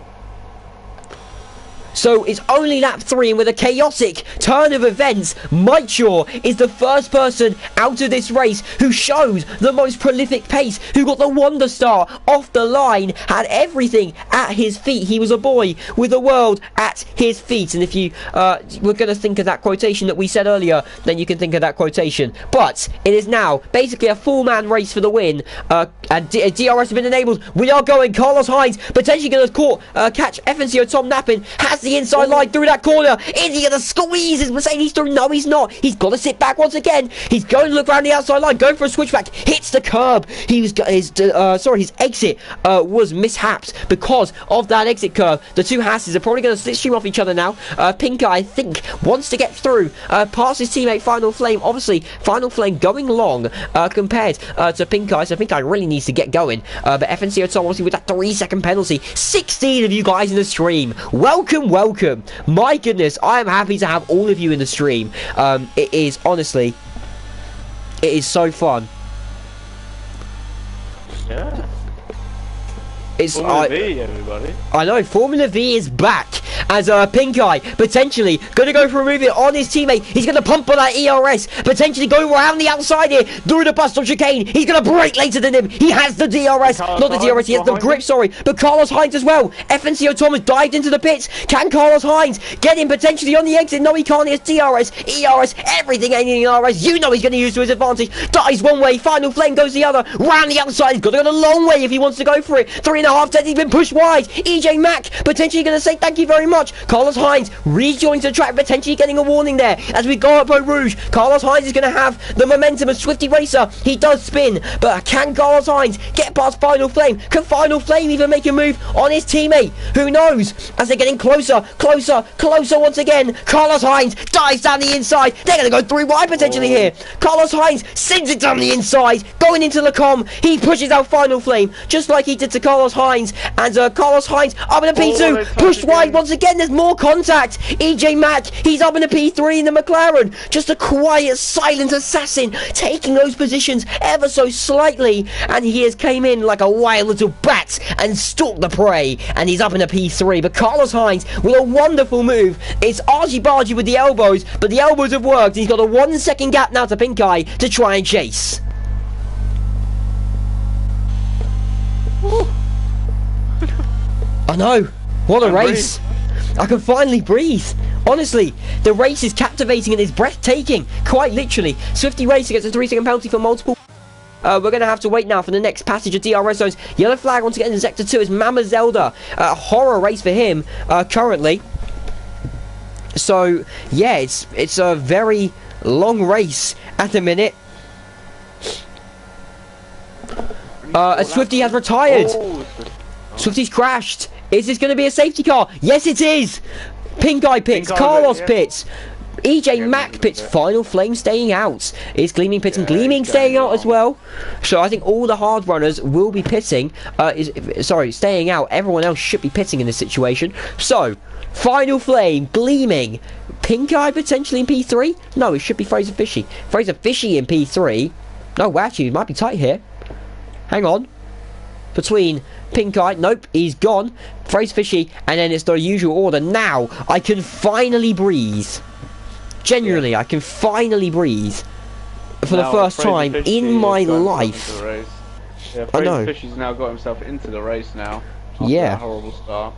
So it's only lap 3, and with a chaotic turn of events, Mike Shaw is the first person out of this race who shows the most prolific pace, who got the Wonder Star off the line, had everything at his feet. He was a boy with the world at his feet. And if you were going to think of that quotation that we said earlier, then you can think of that quotation. But it is now basically a full-man race for the win, and DRS has been enabled. We are going. Carlos Sainz potentially going to catch FNCO Tom Nappin, has the inside line through that corner. Is he going to squeeze his Mercedes through? No, he's not. He's got to sit back once again. He's going to look around the outside line, going for a switchback, hits the curb. His exit was mishaps because of that exit curve. The two Hasses are probably going to slipstream off each other now. Pinker, I think, wants to get through past his teammate Final Flame. Obviously, Final Flame going long compared to Pinker, so Pinker really needs to get going. But FNCO Tom, obviously, with that 3-second penalty. 16 of you guys in the stream. Welcome. My goodness, I am happy to have all of you in the stream. It is, honestly, it is so fun. Yeah. Formula V, everybody. I know, Formula V is back as Pink Eye potentially going to go for a move it on his teammate. He's going to pump on that ERS, potentially going around the outside here, through the bust of chicane. He's going to brake later than him. He has the DRS, not the DRS, he has the grip, sorry, but Carlos Sainz as well. FNCO Thomas dived into the pits. Can Carlos Sainz get him potentially on the exit? No, he can't. He has DRS, ERS, everything in ERS. You know he's going to use to his advantage. Dies one way, Final Flame goes the other. Round the outside, he's got to go the long way if he wants to go for it. 3.5 seconds, he's been pushed wide. EJ Mack potentially going to say thank you very much. Carlos Sainz rejoins the track, potentially getting a warning there as we go up Eau Rouge. Carlos Sainz is going to have the momentum of Swifty Racer. He does spin, but can Carlos Sainz get past Final Flame? Can Final Flame even make a move on his teammate? Who knows? As they're getting closer once again. Carlos Sainz dives down the inside. They're going to go 3 wide potentially here. Carlos Sainz sends it down the inside, going into the com. He pushes out Final Flame, just like he did to Carlos Sainz. And Carlos Sainz up in a P2, pushed wide once again. There's more contact. EJ Mack, he's up in a P3 in the McLaren. Just a quiet, silent assassin, taking those positions ever so slightly. And he has came in like a wild little bat and stalked the prey. And he's up in a P3. But Carlos Sainz with a wonderful move. It's argy-bargy with the elbows, but the elbows have worked. He's got a 1 second gap now to Pink Eye to try and chase. I know. What a race. I can finally breathe. Honestly, the race is captivating and is breathtaking. Quite literally. Swifty Racer gets a 3-second penalty for multiple. We're going to have to wait now for the next passage of DRS zones. Yellow flag once again in Sector 2 is Mama Zelda. A horror race for him currently. So, yeah, it's a very long race at the minute. Swifty has retired. Swifty's crashed. Is this going to be a safety car? Yes, it is. Pink Eye pits. Carlos pits. EJ Mack pits. Final Flame staying out. Is Gleaming pitting? Gleaming staying out as well. So I think all the hard runners will be pitting. Staying out. Everyone else should be pitting in this situation. So, Final Flame, Gleaming, Pink Eye potentially in P3? No, it should be Fraser Fishy. Fraser Fishy in P3. No, actually, it might be tight here. Hang on. Between Pink Eye, nope, he's gone. Fraser Fishy, and then it's the usual order. Now, I can finally breathe. Genuinely, I can finally breathe. For the first time in my life. Yeah, I know. Fishy's now got himself into the race now. Yeah. That horrible start.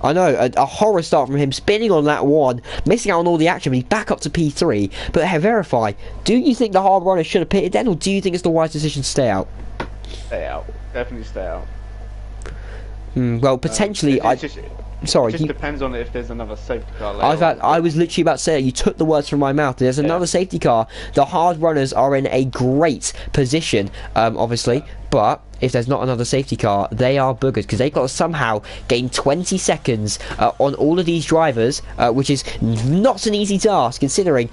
I know, a horror start from him, spinning on that one, missing out on all the action, but he's back up to P3. But hey, verify, do you think the hard runner should have pitted then, or do you think it's the wise decision to stay out? Stay out. Definitely stay out. Well, potentially, It just depends on if there's another safety car later. I was literally about to say it. You took the words from my mouth. There's another safety car. The hard runners are in a great position, obviously, but if there's not another safety car, they are boogered because they've got to somehow gain 20 seconds on all of these drivers, which is not an easy task considering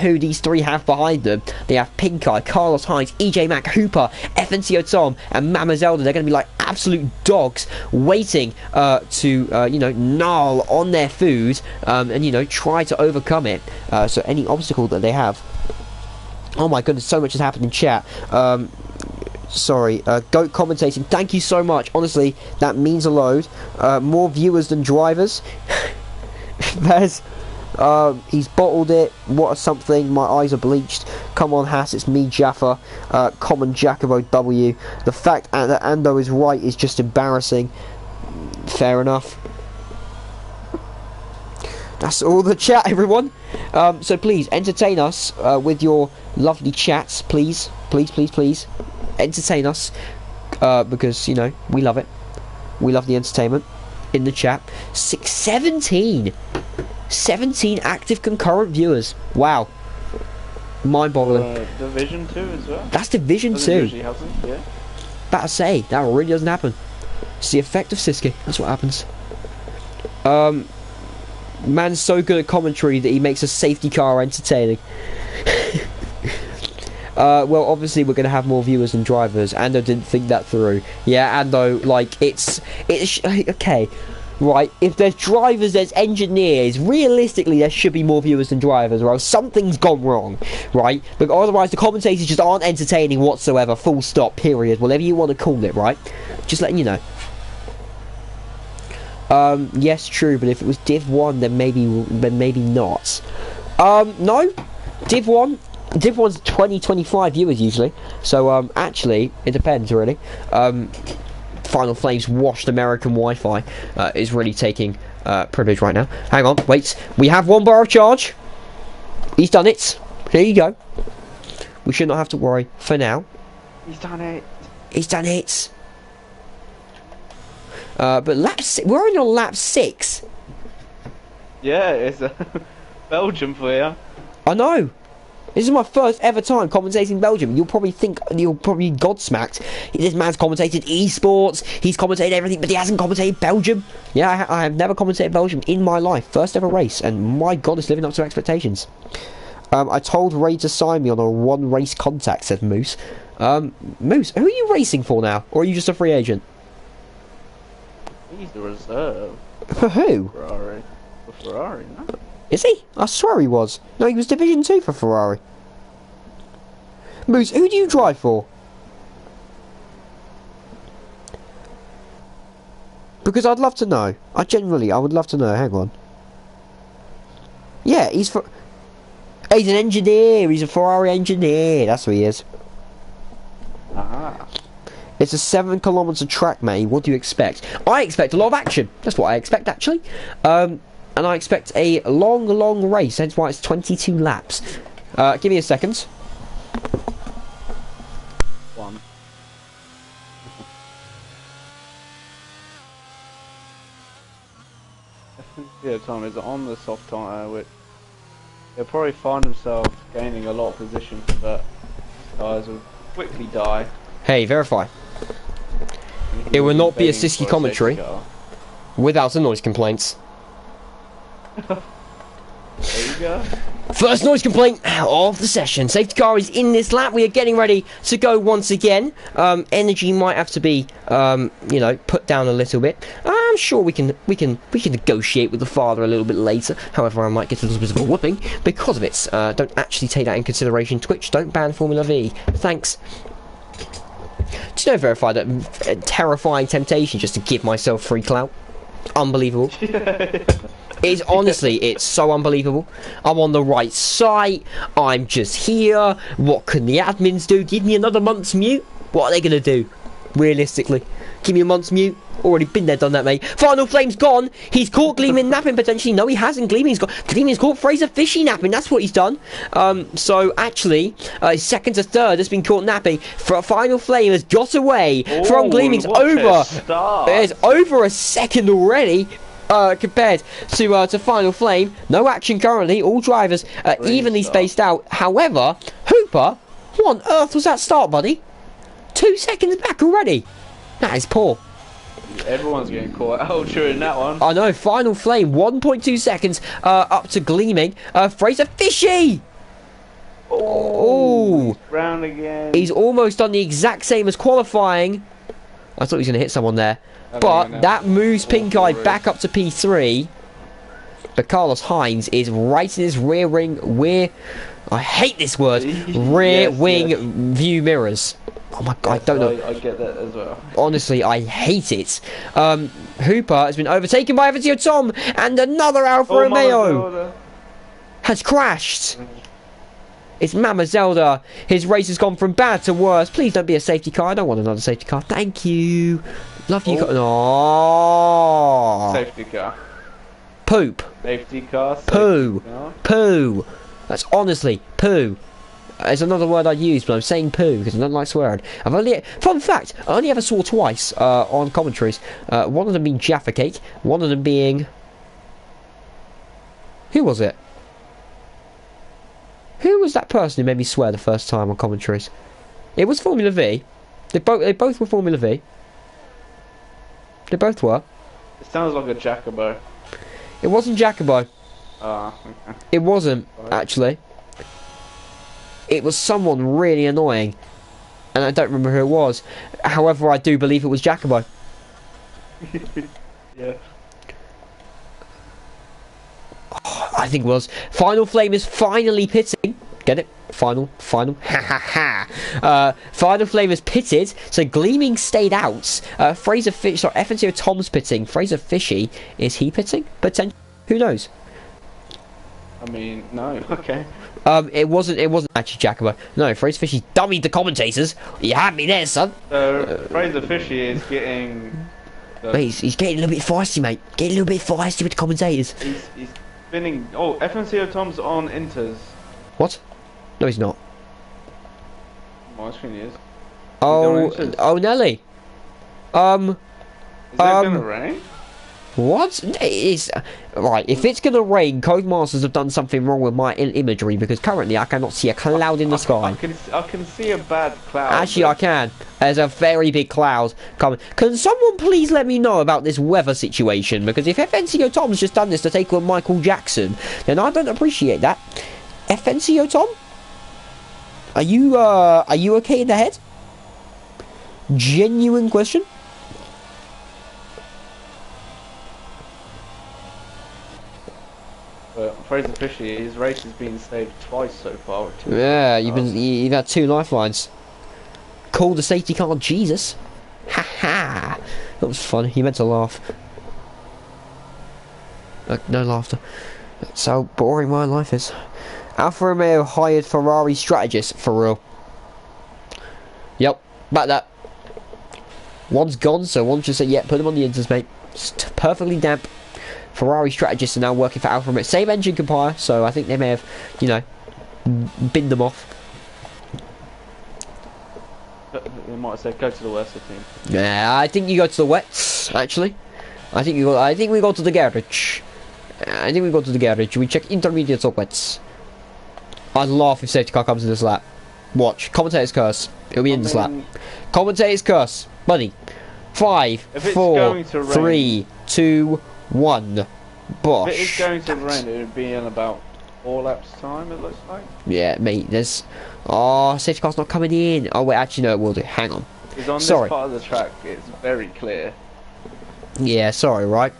who these three have behind them. They have Pink Eye, Carlos Sainz, EJ Mack, Hooper, FNCO Tom, and Mama Zelda. They're going to be like absolute dogs waiting to gnaw on their food and try to overcome it. So any obstacle that they have. Oh my goodness, so much has happened in chat. Sorry, Goat commentating, thank you so much. Honestly, that means a load. More viewers than drivers. There's, he's bottled it. What a something. My eyes are bleached. Come on, Haas. It's me, Jaffa. Common Jack of OW. The fact that Ando is right is just embarrassing. Fair enough. That's all the chat, everyone. So please entertain us with your lovely chats, please, please. Entertain us because you know we love it. We love the entertainment in the chat. 17 active concurrent viewers. Wow, mind-boggling. Division 2 as well. That's Division 2. Usually happen, yeah. About to say that really doesn't happen. It's the effect of Siski. That's what happens. Man's so good at commentary that he makes a safety car entertaining. Well, obviously we're going to have more viewers than drivers. Ando didn't think that through. Yeah, Ando, like, it's okay, right, if there's drivers, there's engineers. Realistically, there should be more viewers than drivers, or else something's gone wrong, right? But otherwise, the commentators just aren't entertaining whatsoever, full stop, period, whatever you want to call it, right? Just letting you know. Yes, true, but if it was Div 1, then maybe not. No, Div 1's 20-25 viewers usually, so, actually, it depends, really. Final Flames washed American Wi-Fi, is really taking, privilege right now. Hang on, wait, we have 1 bar of charge. He's done it. Here you go. We should not have to worry for now. He's done it. He's done it. But we're only on lap 6. Yeah, it's Belgium for you. I know. This is my first ever time commentating Belgium. You'll probably godsmacked. This man's commentated esports. He's commentated everything, but he hasn't commentated Belgium. Yeah, I have never commentated Belgium in my life. First ever race, and my God, it's living up to expectations. I told Ray to sign me on a 1 race contract, said Moose. Moose, who are you racing for now, or are you just a free agent? He's the reserve. For who? For Ferrari, no? Is he? I swear he was. No, he was Division 2 for Ferrari. Moose, who do you drive for? Because I'd love to know. I would love to know. Hang on. Yeah, he's an engineer. He's a Ferrari engineer. That's what he is. Ah. It's a 7-kilometre track, mate. What do you expect? I expect a lot of action. That's what I expect, actually. And I expect a long race. That's why it's 22 laps. Give me a second. 1. Yeah, Tom is on the soft tyre, which he'll probably find himself gaining a lot of position, but tyres will quickly die. Hey, verify. It will not be a Siski commentary without the noise complaints. There you go. First noise complaint of the session. Safety car is in this lap. We are getting ready to go once again. Energy might have to be, you know, put down a little bit. I'm sure we can negotiate with the father a little bit later. However, I might get a little bit of a whooping because of it. Don't actually take that in consideration. Twitch, don't ban Formula V. Thanks. Do you know, verify that terrifying temptation just to give myself free clout? Unbelievable. It's honestly, it's so unbelievable. I'm on the right site. I'm just here. What can the admins do? Give me another month's mute? What are they going to do? Realistically. Give me a month's mute? Already been there, done that, mate. Final Flame's gone. He's caught Gleeman napping, potentially. No, he hasn't. Gleeman's caught Fraser Fishy napping. That's what he's done. So, actually, second to third has been caught napping. Final Flame has got away from Gleaming's over. It's over a second already. Compared to Final Flame. No action currently. All drivers evenly spaced out. However, Hooper, what on earth was that start, buddy? 2 seconds back already. That is poor. Everyone's getting caught out during that one. I know. Final Flame, 1.2 seconds up to Gleaming. Fraser Fishy! Oh! Round again. He's almost done the exact same as qualifying. I thought he was going to hit someone there. But that moves Pink Eye back up to P3. But Carlos Hines is right in his rear wing. I hate this word. Rear wing view mirrors. Oh my God, I don't know. I get that as well. Honestly, I hate it. Hooper has been overtaken by Evancio Tom, and another Alfa Romeo has crashed. It's Mama Zelda. His race has gone from bad to worse. Please don't be a safety car. I don't want another safety car. Thank you. Love you. Oh. Safety car. Poop. Safety car. Safety Poo. car. Poo. That's honestly poo. It's another word I use, but I'm saying poo because I don't like swearing. Fun fact, I only ever swore twice on commentaries. One of them being Jaffa Cake. One of them being... Who was it? Who was that person who made me swear the first time on commentaries? It was Formula V. They both were Formula V. They both were. It sounds like a Jacobo. It wasn't Jacobo. Ah, okay. It wasn't, actually. It was someone really annoying. And I don't remember who it was. However, I do believe it was Jacobo. Yeah. Oh, I think it was. Final Flame is finally pitting. Get it? Final. Ha ha ha. Final Flame is pitted. So Gleaming stayed out. FNCO Tom's pitting. Fraser Fishy, is he pitting? Potentially. Who knows? I mean, no. Okay. It wasn't actually Jacobo. No, Fraser Fishy dummied the commentators. You had me there, son. So Fraser Fishy is getting. Mate, he's getting a little bit feisty, mate. Getting a little bit feisty with the commentators. He's spinning. Oh, FNCO Tom's on Inters. What? No, he's not. My screen is. Oh, Nelly. Is it gonna rain? What? It's right. If it's gonna rain, Codemasters have done something wrong with my imagery because currently I cannot see a cloud in the sky. I can see a bad cloud. Actually, I can. There's a very big cloud coming. Can someone please let me know about this weather situation? Because if FNCO Tom's just done this to take on Michael Jackson, then I don't appreciate that. FNCO Tom, are you okay in the head? Genuine question. But Fraser Fishy, his race has been saved twice so far. Yeah, you've had 2 lifelines. Call the safety car Jesus. Ha ha. That was fun. He meant to laugh. No laughter. That's how boring my life is. Alfa Romeo hired Ferrari strategist for real. Yep, back that. One's gone, so one should say, yeah, put him on the inters, mate. It's perfectly damp. Ferrari strategists are now working for Alfa Romeo. Same engine compare, so I think they may have, you know, binned them off. They might have said go to the worst team. Yeah, I think you go to the wets. Actually, I think we go to the garage. We check intermediates or wets. I'd laugh if safety car comes in this lap. Watch. Commentator's curse. It'll be in this lap. Commentator's curse. Buddy. 5, 4, 3, 2, 1. Bosh. If it is going to rain, it would be in about 4 laps time, it looks like. Yeah, mate, there's... Oh, safety car's not coming in. Oh, wait, actually, no, it will do. Hang on. Because on this part of the track, it's very clear. Yeah, sorry, right?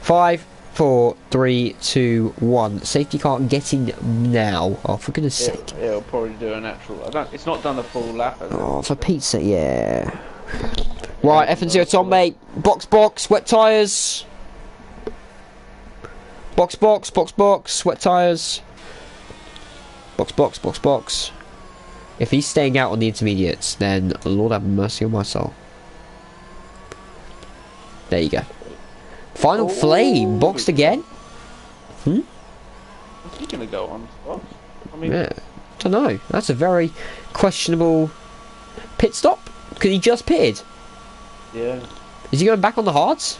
5, 4, 3, 2, 1. Safety car getting now. Oh, for goodness sake. It'll probably do a natural... It's not done a full lap, has it? Oh, for Pete's sake, yeah. Right, FNCO Tom, mate. Box, wet tyres. Box, wet tyres. Box. If he's staying out on the intermediates, then Lord have mercy on my soul. There you go. Final flame, boxed again. Is he gonna go on spots? I mean, yeah, don't know. That's a very questionable pit stop because he just pitted. Yeah. Is he going back on the hards?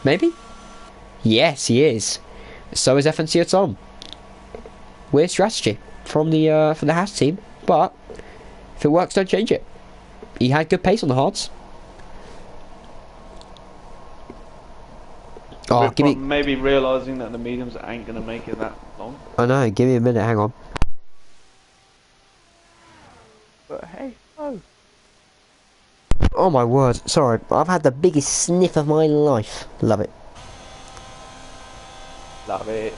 Maybe. Yes, he is. So is FNCO Tom. Weird strategy from the Haas team, but if it works, don't change it. He had good pace on the hards. Oh, maybe realising that the mediums ain't gonna make it that long. I know. Give me a minute. Hang on. But hey, oh. Oh my word. Sorry, I've had the biggest sniff of my life. Love it. Love it.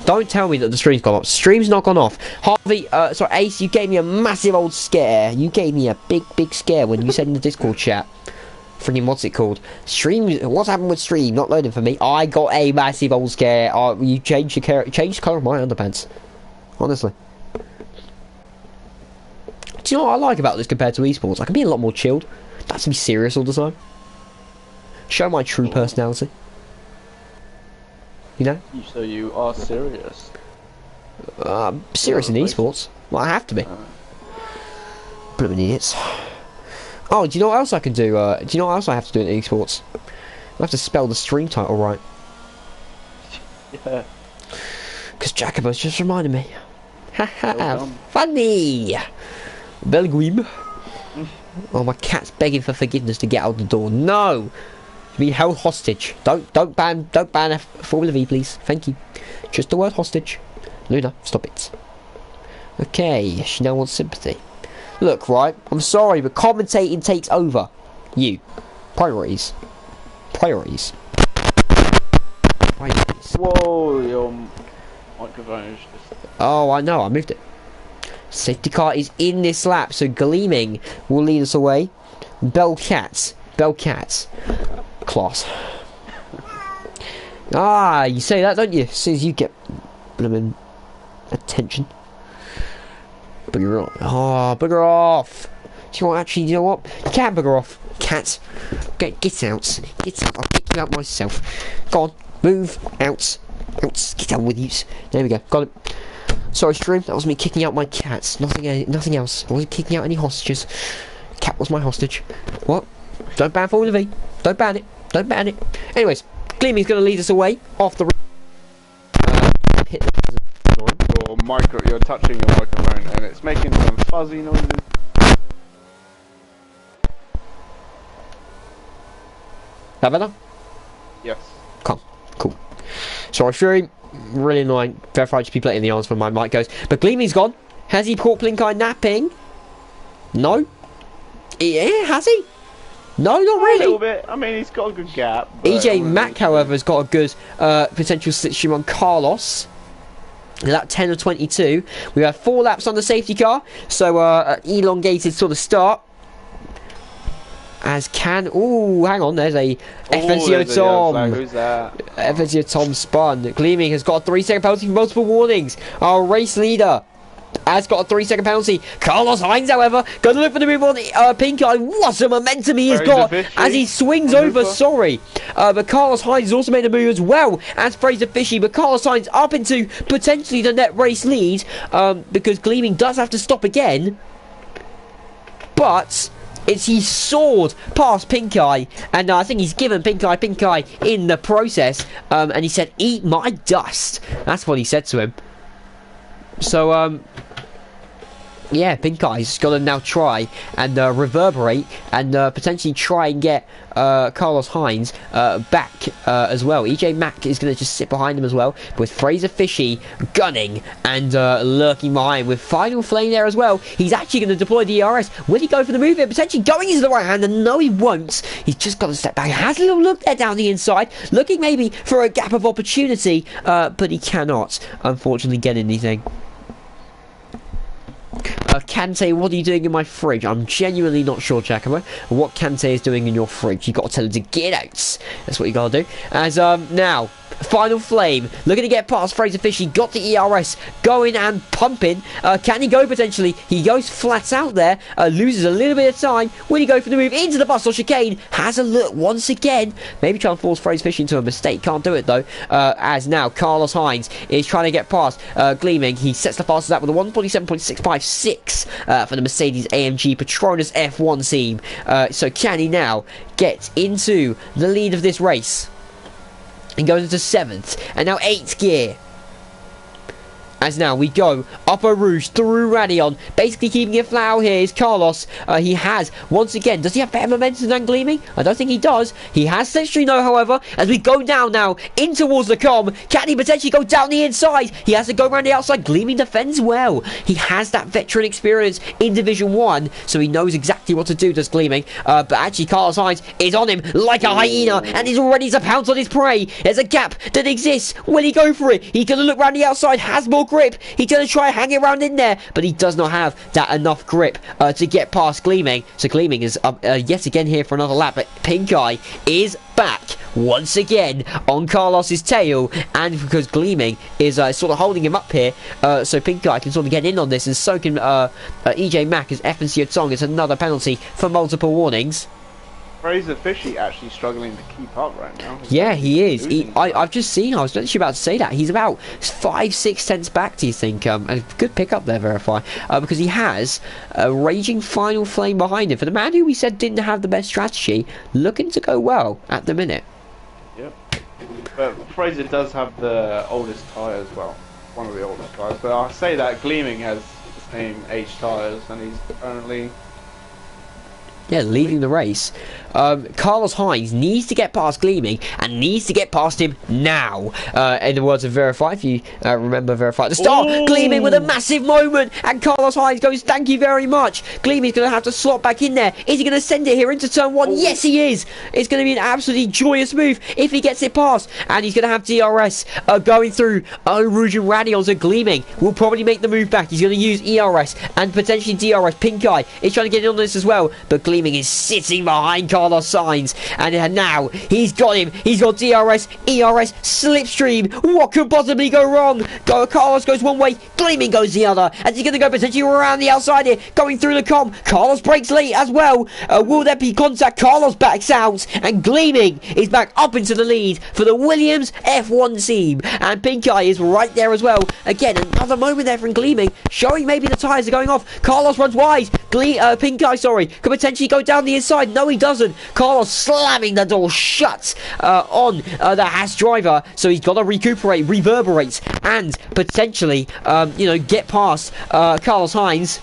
Don't tell me that the stream's gone off. Stream's not gone off. Harvey, sorry, Ace, you gave me a massive old scare. You gave me a big scare when you said in the Discord chat Freaking what's it called? Stream. What's happened with stream? Not loading for me. I got a massive old scare. You changed the colour of my underpants. Honestly. Do you know what I like about this compared to esports? I can be a lot more chilled. Not to be serious all the time. Show my true personality. You know? So you are serious? Serious in esports. Well, I have to be. Blooming idiots. Oh, do you know what else I can do? Do you know what else I have to do in esports? I have to spell the stream title right. Yeah. Because Jacobo's just reminded me. Haha, funny! Belgium. Oh, my cat's begging for forgiveness to get out the door. No! To be held hostage. Don't ban Formula V, please. Thank you. Just the word hostage. Luna, stop it. Okay, she now wants sympathy. Look, right, I'm sorry, but commentating takes over. You. Priorities. Priorities. Priorities. Whoa, your microphone is just... Oh, I know, I moved it. Safety car is in this lap, so Gleaming will lead us away. Bellcats. Class. Ah, you say that, don't you? As soon as you get blooming attention. Bugger off. Oh, bugger off. Do you know what, actually, you know what? You can't bugger off. Cat. Get out. Get out. I'll kick you out myself. Go on. Move. Out. Get out with you. There we go. Got it. Sorry, stream. That was me kicking out my cats. Nothing else. I wasn't kicking out any hostages. Cat was my hostage. What? Don't ban Formula V. Don't ban it. Anyways, Gleaming's going to lead us away off the... hit the... You're touching your microphone and it's making some fuzzy noises. That better? Yes. Cool. Sorry, Fury, really annoying. Verified to be playing the arms when my mic goes. But Gleaming's gone. Has he caught Plinkai napping? No. Yeah, has he? No, not really. A little bit. I mean, he's got a good gap. EJ Mack, however, has got a good potential situation on Carlos. That 10 of 22. We have 4 laps on the safety car, so elongated sort of start. As can... Ooh, hang on, there's a FNCO Tom. Who's that? FNCO Tom spun. Gleaming has got a 3-second penalty for multiple warnings. Our race leader has got a 3-second penalty. Carlos Hines, however, going to look for the move on Pink Eye. What a momentum he has got as he swings over. Sorry. But Carlos Hines has also made a move as well as Fraser Fishy. But Carlos Hines up into potentially the net race lead because Gleaming does have to stop again. But he soared past Pink Eye, and I think he's given Pink Eye in the process. And he said, "Eat my dust." That's what he said to him. So, yeah, Pink Eye's got to now try and reverberate and potentially try and get Carlos Hines back as well. EJ Mack is going to just sit behind him as well, with Fraser Fishy gunning and lurking behind with Final Flame there as well. He's actually going to deploy the ERS. Will he go for the move here? Potentially going into the right hand, and no, he won't. He's just got to step back. He has a little look there down the inside, looking maybe for a gap of opportunity, but he cannot, unfortunately, get anything. Kante, what are you doing in my fridge? I'm genuinely not sure, Giacomo, what Kante is doing in your fridge. You got to tell him to get out. That's what you got to do. As now, Final Flame looking to get past Fraser Fishy. Got the ERS going and pumping. Can he go potentially? He goes flat out there. Loses a little bit of time. Will he go for the move into the bus or chicane? Has a look once again. Maybe trying to force Fraser Fishy into a mistake. Can't do it though. As now Carlos Hines is trying to get past Gleaming. He sets the fastest out with a 147.656 for the Mercedes AMG Petronas F1 team. So can he now get into the lead of this race? And goes into 7th, and now 8th gear. As now we go Upper Rouge through Radion, basically keeping it flat out here is Carlos. He has, once again, does he have better momentum than Gleaming? I don't think he does. He has Centrino, however, as we go down now in towards the com. Can he potentially go down the inside? He has to go around the outside. Gleaming defends well. He has that veteran experience in Division 1, so he knows exactly what to do, does Gleaming. But actually, Carlos Hines is on him like a hyena, and he's already to pounce on his prey. There's a gap that exists. Will he go for it? He's going to look around the outside, has more grip. He's going to try hanging around in there, but he does not have that enough grip to get past Gleaming. So Gleaming is yet again here for another lap, but Pink Eye is back once again on Carlos's tail, and because Gleaming is sort of holding him up here, so Pink Eye can sort of get in on this, and so can EJ Mack, as FNC Tong. It's another penalty for multiple warnings. Fraser Fishy actually struggling to keep up right now. Yeah, he is. I've just seen. I was literally about to say that he's about 5-6 tenths back. Do you think? A good pickup there, Verify, because he has a raging Final Flame behind him. For the man who we said didn't have the best strategy, looking to go well at the minute. Yep. But Fraser does have the oldest tyre as well, one of the oldest tyres. But I say that Gleaming has the same age tyres, and he's currently. Yeah, leading the race. Carlos Hines needs to get past Gleaming and needs to get past him now. In the words of Verify, if you remember Verify at the start, Gleaming with a massive moment, and Carlos Hines goes, thank you very much. Gleaming's going to have to slot back in there. Is he going to send it here into turn 1? Yes, he is. It's going to be an absolutely joyous move if he gets it past, and he's going to have DRS going through Rouge and Radion. So Gleaming will probably make the move back. He's going to use ERS and potentially DRS. Pink Eye is trying to get in on this as well, but Gleaming is sitting behind Carlos Sainz, and now he's got him. He's got DRS, ERS, Slipstream. What could possibly go wrong? Carlos goes one way, Gleaming goes the other, and he's going to go potentially around the outside here, going through the com. Carlos breaks late as well. Will there be contact? Carlos backs out, and Gleaming is back up into the lead for the Williams F1 team, and Pink Eye is right there as well. Again, another moment there from Gleaming, showing maybe the tyres are going off. Carlos runs wide. Pink Eye, could potentially go down the inside. No, he doesn't. Carlos slamming the door shut on the Haas driver, so he's got to reverberate, and potentially, get past Carlos Hines.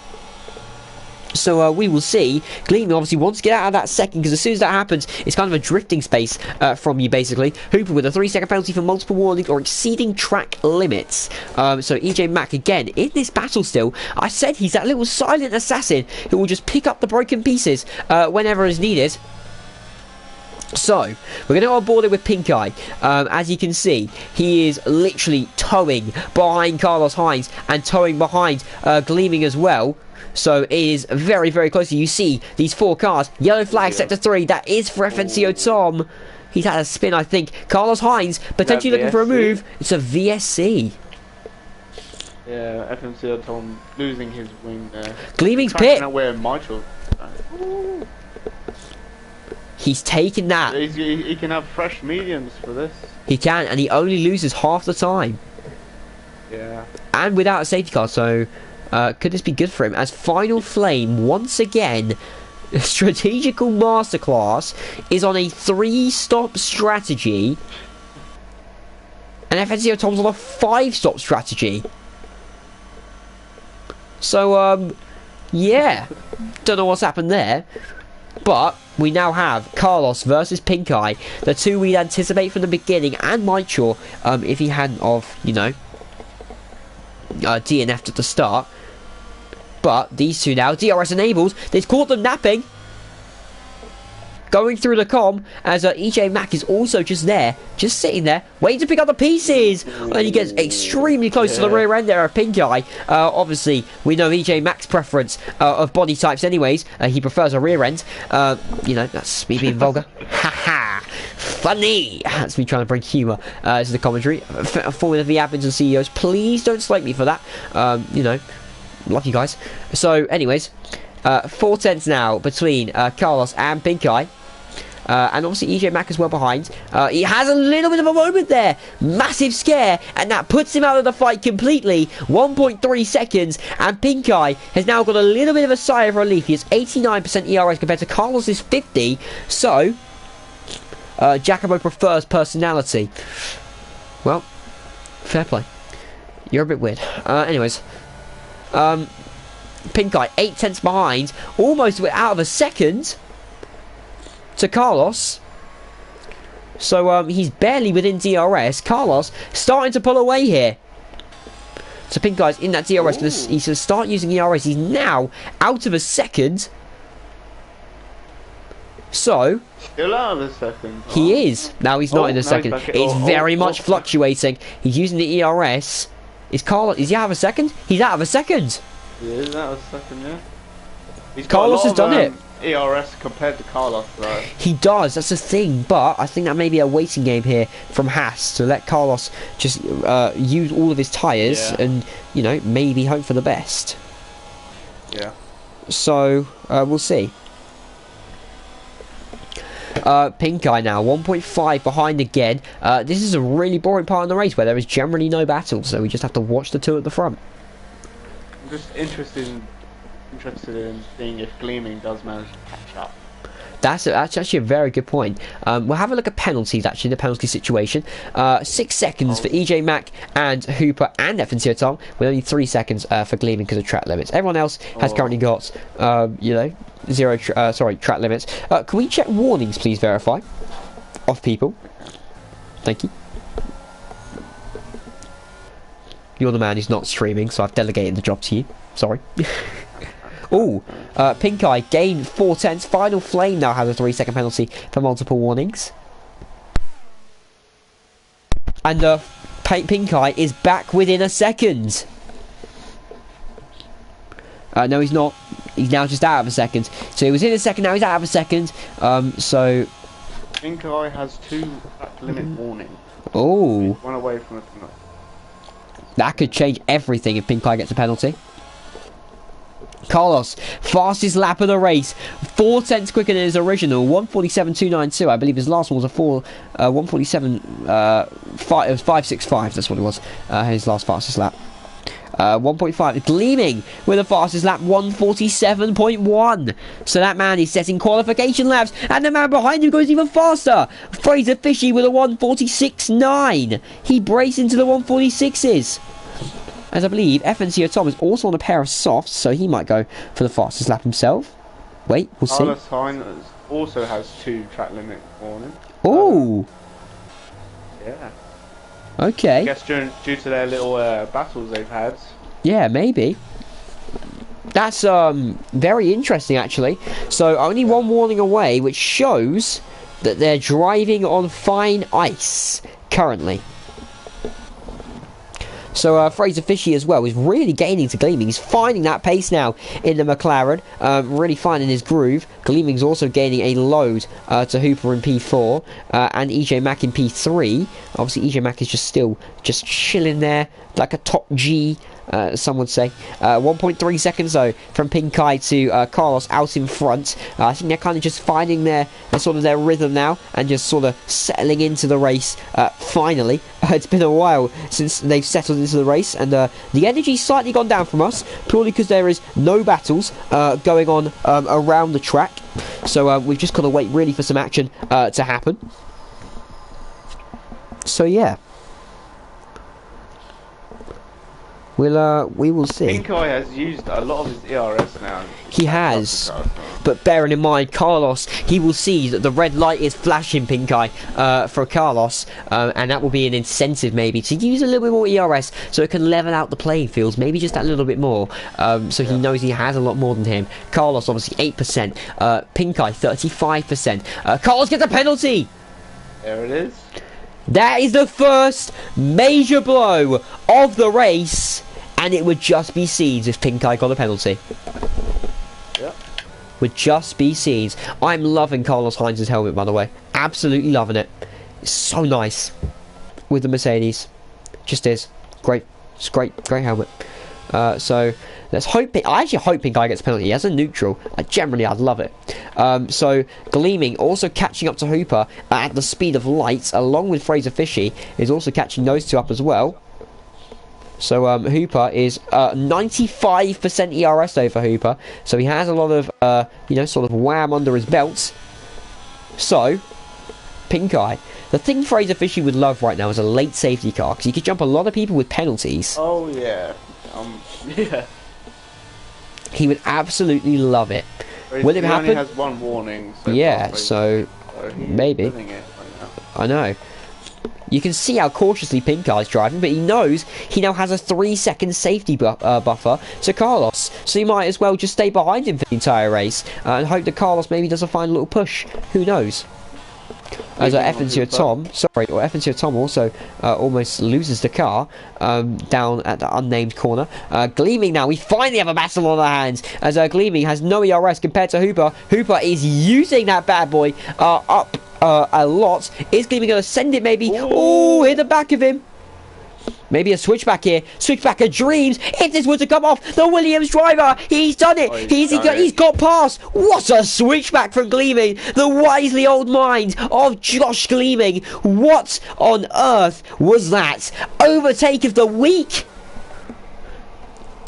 So we will see. Gleaming obviously wants to get out of that second, because as soon as that happens, it's kind of a drifting space from you, basically. Hooper with a 3-second penalty for multiple warnings or exceeding track limits. So EJ Mack again in this battle still. I said he's that little silent assassin who will just pick up the broken pieces whenever is needed. So, we're going to go on board it with Pink Eye. As you can see, he is literally towing behind Carlos Hines and towing behind Gleaming as well. So it is very, very close. You see these 4 cars. Yellow flag, sector 3. That is for FNCO Tom. He's had a spin, I think. Carlos Hines potentially looking for a move. It's a VSC. Yeah, FNCO Tom losing his wing there. Gleaming's pit. Where Michael. He's taken that. He can have fresh mediums for this. He can, and he only loses half the time. Yeah. And without a safety car, so could this be good for him? As Final Flame, once again, strategical masterclass, is on a 3-stop strategy. And FNCO Tom's on a 5-stop strategy. So, yeah. Don't know what's happened there. But we now have Carlos versus Pink Eye, the two we'd anticipate from the beginning, and Michael, if he hadn't of, DNF'd at the start. But these two now, DRS enables, they've caught them napping. Going through the com, as EJ Mack is also just there, just sitting there, waiting to pick up the pieces. And he gets extremely close to the rear end there of Pink Eye. Obviously, we know EJ Mack's preference of body types anyways. He prefers a rear end. That's me being vulgar. Haha. Funny. That's me trying to bring humour to the commentary. Formula V admins and CEOs, please don't slate me for that. Love you guys. So, anyways, 4 tenths now between Carlos and Pink Eye. And obviously EJ Mack as well behind. He has a little bit of a moment there. Massive scare. And that puts him out of the fight completely. 1.3 seconds. And Pink Eye has now got a little bit of a sigh of relief. He has 89% ERS compared to Carlos's 50. So, Jacobo prefers personality. Well, fair play. You're a bit weird. Anyways. Pink Eye 8 tenths behind. Almost out of a second to Carlos. So he's barely within DRS. Carlos starting to pull away here. So Pink Eye's in that DRS. He's going to start using ERS. He's now out of a second. So still out of a second. He is. Now he's not in a second. It's very much fluctuating. He's using the ERS. Is Carlos? Is he out of a second? He's out of a second. He is out of a second, yeah. He's Carlos has done it. ERS compared to Carlos, though. He does. That's the thing. But I think that may be a waiting game here from Haas to let Carlos just use all of his tyres and maybe hope for the best. Yeah. So we'll see. Pink Eye now 1.5 behind again. This is a really boring part of the race where there is generally no battle, so we just have to watch the two at the front. I'm just interested in seeing if Gleaming does manage to catch up. That's actually a very good point. We'll have a look at penalties, actually, the penalty situation. 6 seconds for EJ Mack and Hooper and FNCO Tom, with only 3 seconds for Gleaming because of track limits. Everyone else has currently got, zero track limits. Can we check warnings, please, verify, of people? Thank you. You're the man who's not streaming, so I've delegated the job to you. Sorry. Oh, Pink Eye gained 4/10. Final Flame now has a 3-second penalty for multiple warnings. And Pink Eye is back within a second. No, he's not. He's now just out of a second. So he was in a second, now he's out of a second. So Pink Eye has 2 track limit warnings. Oh. One away from a penalty. That could change everything if Pink Eye gets a penalty. Carlos, fastest lap of the race, 4/10 quicker than his original, 1:47.292. I believe his last one was a 1:47. It was 5:65. That's what it was. His last fastest lap. 1.5. Gleaming with the fastest lap, 1:47.1. So that man is setting qualification laps, and the man behind him goes even faster. Fraser Fishy with a 1:46.9. He braced into the 1:46s. As I believe FNCO Tom is also on a pair of softs, so he might go for the fastest lap himself. Wait, we'll see. Carlos Sainz also has 2 track limit warnings. Oh! Yeah. Okay. I guess due to their little battles they've had. Yeah, maybe. That's very interesting, actually. So only one warning away, which shows that they're driving on fine ice currently. So Fraser Fishy as well is really gaining to Gleaming. He's finding that pace now in the McLaren, really finding his groove. Gleaming's also gaining a load to Hooper in P4 and EJ Mack in P3. Obviously EJ Mack is just chilling there like a top G, some would say. 1.3 seconds though from Pink Eye to Carlos out in front. I think they're kind of just finding their sort of their rhythm now and just sort of settling into the race finally. It's been a while since they've settled into the race, and the energy's slightly gone down from us purely because there is no battles going on around the track. So we've just got to wait really for some action to happen. So yeah. We will see. Pink Eye has used a lot of his ERS now. He has, but bearing in mind, Carlos, he will see that the red light is flashing Pink Eye for Carlos, and that will be an incentive maybe to use a little bit more ERS so it can level out the playing fields, maybe just that little bit more, so he knows he has a lot more than him. Carlos obviously 8%, Pink Eye 35%. Carlos gets a penalty! There it is. That is the first major blow of the race, and it would just be seeds if Pink Eye got a penalty. Yeah. Would just be seeds. I'm loving Carlos Sainz's helmet, by the way. Absolutely loving it. It's so nice with the Mercedes. Just is. Great. It's great helmet. So let's hope. I actually hope Pink Eye gets a penalty. As a neutral, I'd love it. So Gleaming also catching up to Hooper at the speed of light, along with Fraser Fishy is also catching those two up as well. So Hooper is 95% ERS though for Hooper, so he has a lot of sort of wham under his belt. So Pink Eye. The thing Fraser Fishy would love right now is a late safety car, because he could jump a lot of people with penalties. Oh yeah. Yeah. He would absolutely love it. Will it happen? He only has 1 warning. So yeah, so maybe. It right now. I know. You can see how cautiously Pink Eye's driving, but he knows he now has a 3-second safety buffer to Carlos, so he might as well just stay behind him for the entire race and hope that Carlos maybe does a final little push. Who knows? as FNCO Tom, FNCO Tom also almost loses the car down at the unnamed corner. Gleaming now, we finally have a battle on our hands as Gleaming has no ERS compared to Hooper. Hooper is using that bad boy up a lot. Is Gleaming going to send it maybe? Oh, hit the back of him. Maybe a switchback here. Switchback of dreams. If this were to come off, the Williams driver, he's done it. He's got past. What a switchback from Gleaming. The wisely old mind of Josh Gleaming. What on earth was that? Overtake of the week.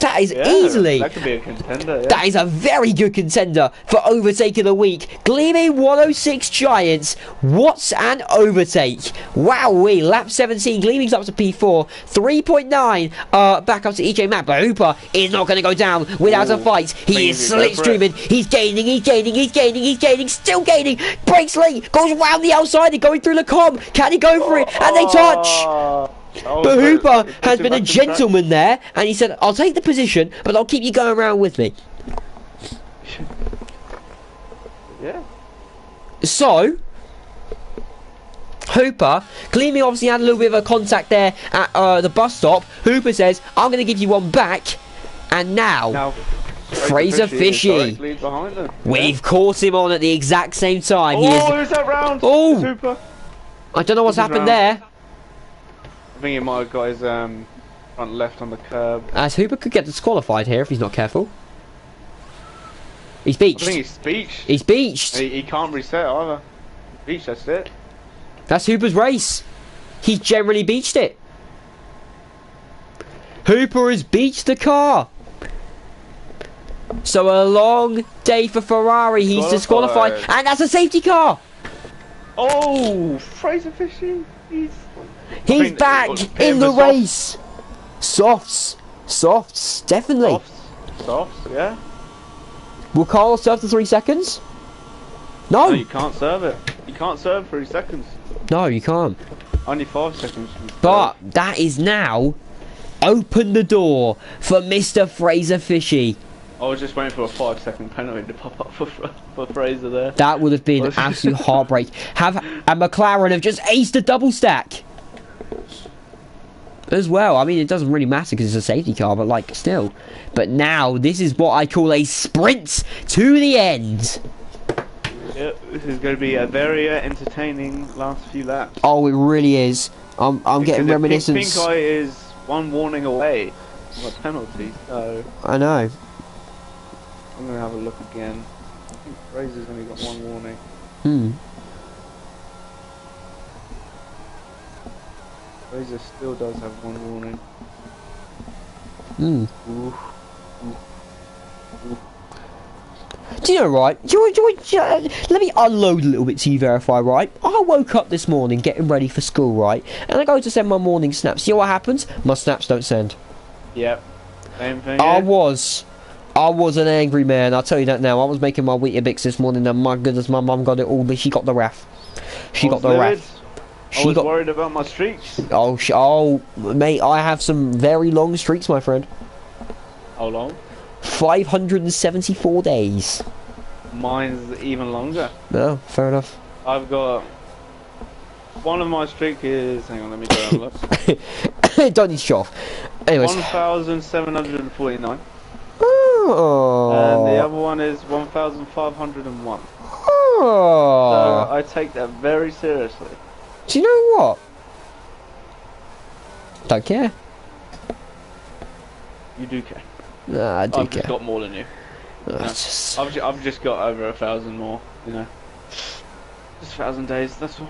That is easily. That could be a contender. Yeah. That is a very good contender for overtake of the week. Gleaming 106 Giants. What's an overtake? Wowee. Lap 17. Gleaming's up to P4. 3.9. Back up to EJ Mack. But Hooper is not going to go down without a fight. He is slipstreaming. He's gaining. Still gaining. Breaks late. Goes around the outside and going through the com. Can he go for it? And they touch. But Hooper has been a gentleman there, and he said, I'll take the position, but I'll keep you going around with me. Yeah. So, Hooper, Gleaming obviously had a little bit of a contact there at the bus stop. Hooper says, I'm going to give you one back, and now Fraser Fishy. We've caught him on at the exact same time. Who's that round? Oh, Hooper. I don't know what's happened there. I think he might have got his front left on the curb. As Hooper could get disqualified here if he's not careful. He's beached. I think he's beached. He's beached. He can't reset either. Beached, that's it. That's Hooper's race. He's generally beached it. Hooper has beached the car. So a long day for Ferrari. He's disqualified. And that's a safety car. Oh, Fraser Fishy. He's back in the race. Softs, definitely. Softs, yeah. Will Carlos serve the 3 seconds? No, you can't serve it. You can't serve 3 seconds. No, you can't. Only 5 seconds. But that is now opened the door for Mr. Fraser Fishy. I was just waiting for a 5-second penalty to pop up for Fraser there. That would have been absolute heartbreak. And McLaren have just aced a double stack. As well, I mean, it doesn't really matter because it's a safety car, but like, still. But now, this is what I call a sprint to the end. Yep, this is going to be a very entertaining last few laps. Oh, it really is. I'm getting reminiscence. Pink Eye is one warning away from a penalty, so... I know. I'm going to have a look again. I think Fraser's only got one warning. Fraser still does have one warning. Do you know, right? Let me unload a little bit to you, Verify, right? I woke up this morning getting ready for school, right? And I go to send my morning snaps. You know what happens? My snaps don't send. Yep. Same thing. I was an angry man, I'll tell you that now. I was making my Weetabix this morning and my goodness, my mum got it all, but she got the ref. She got the ref. I was worried about my streaks. Oh, mate, I have some very long streaks, my friend. How long? 574 days. Mine's even longer. No, fair enough. I've got... One of my streak is... Hang on, let me go and look. Don't need to show off. Anyways. 1,749. Oh. And the other one is 1,501. Oh. So I take that very seriously. Do you know what? Don't care. You do care. Nah, I do I've care. just got more than you. I've just got over 1,000 more, you know. Just 1,000 days, that's all.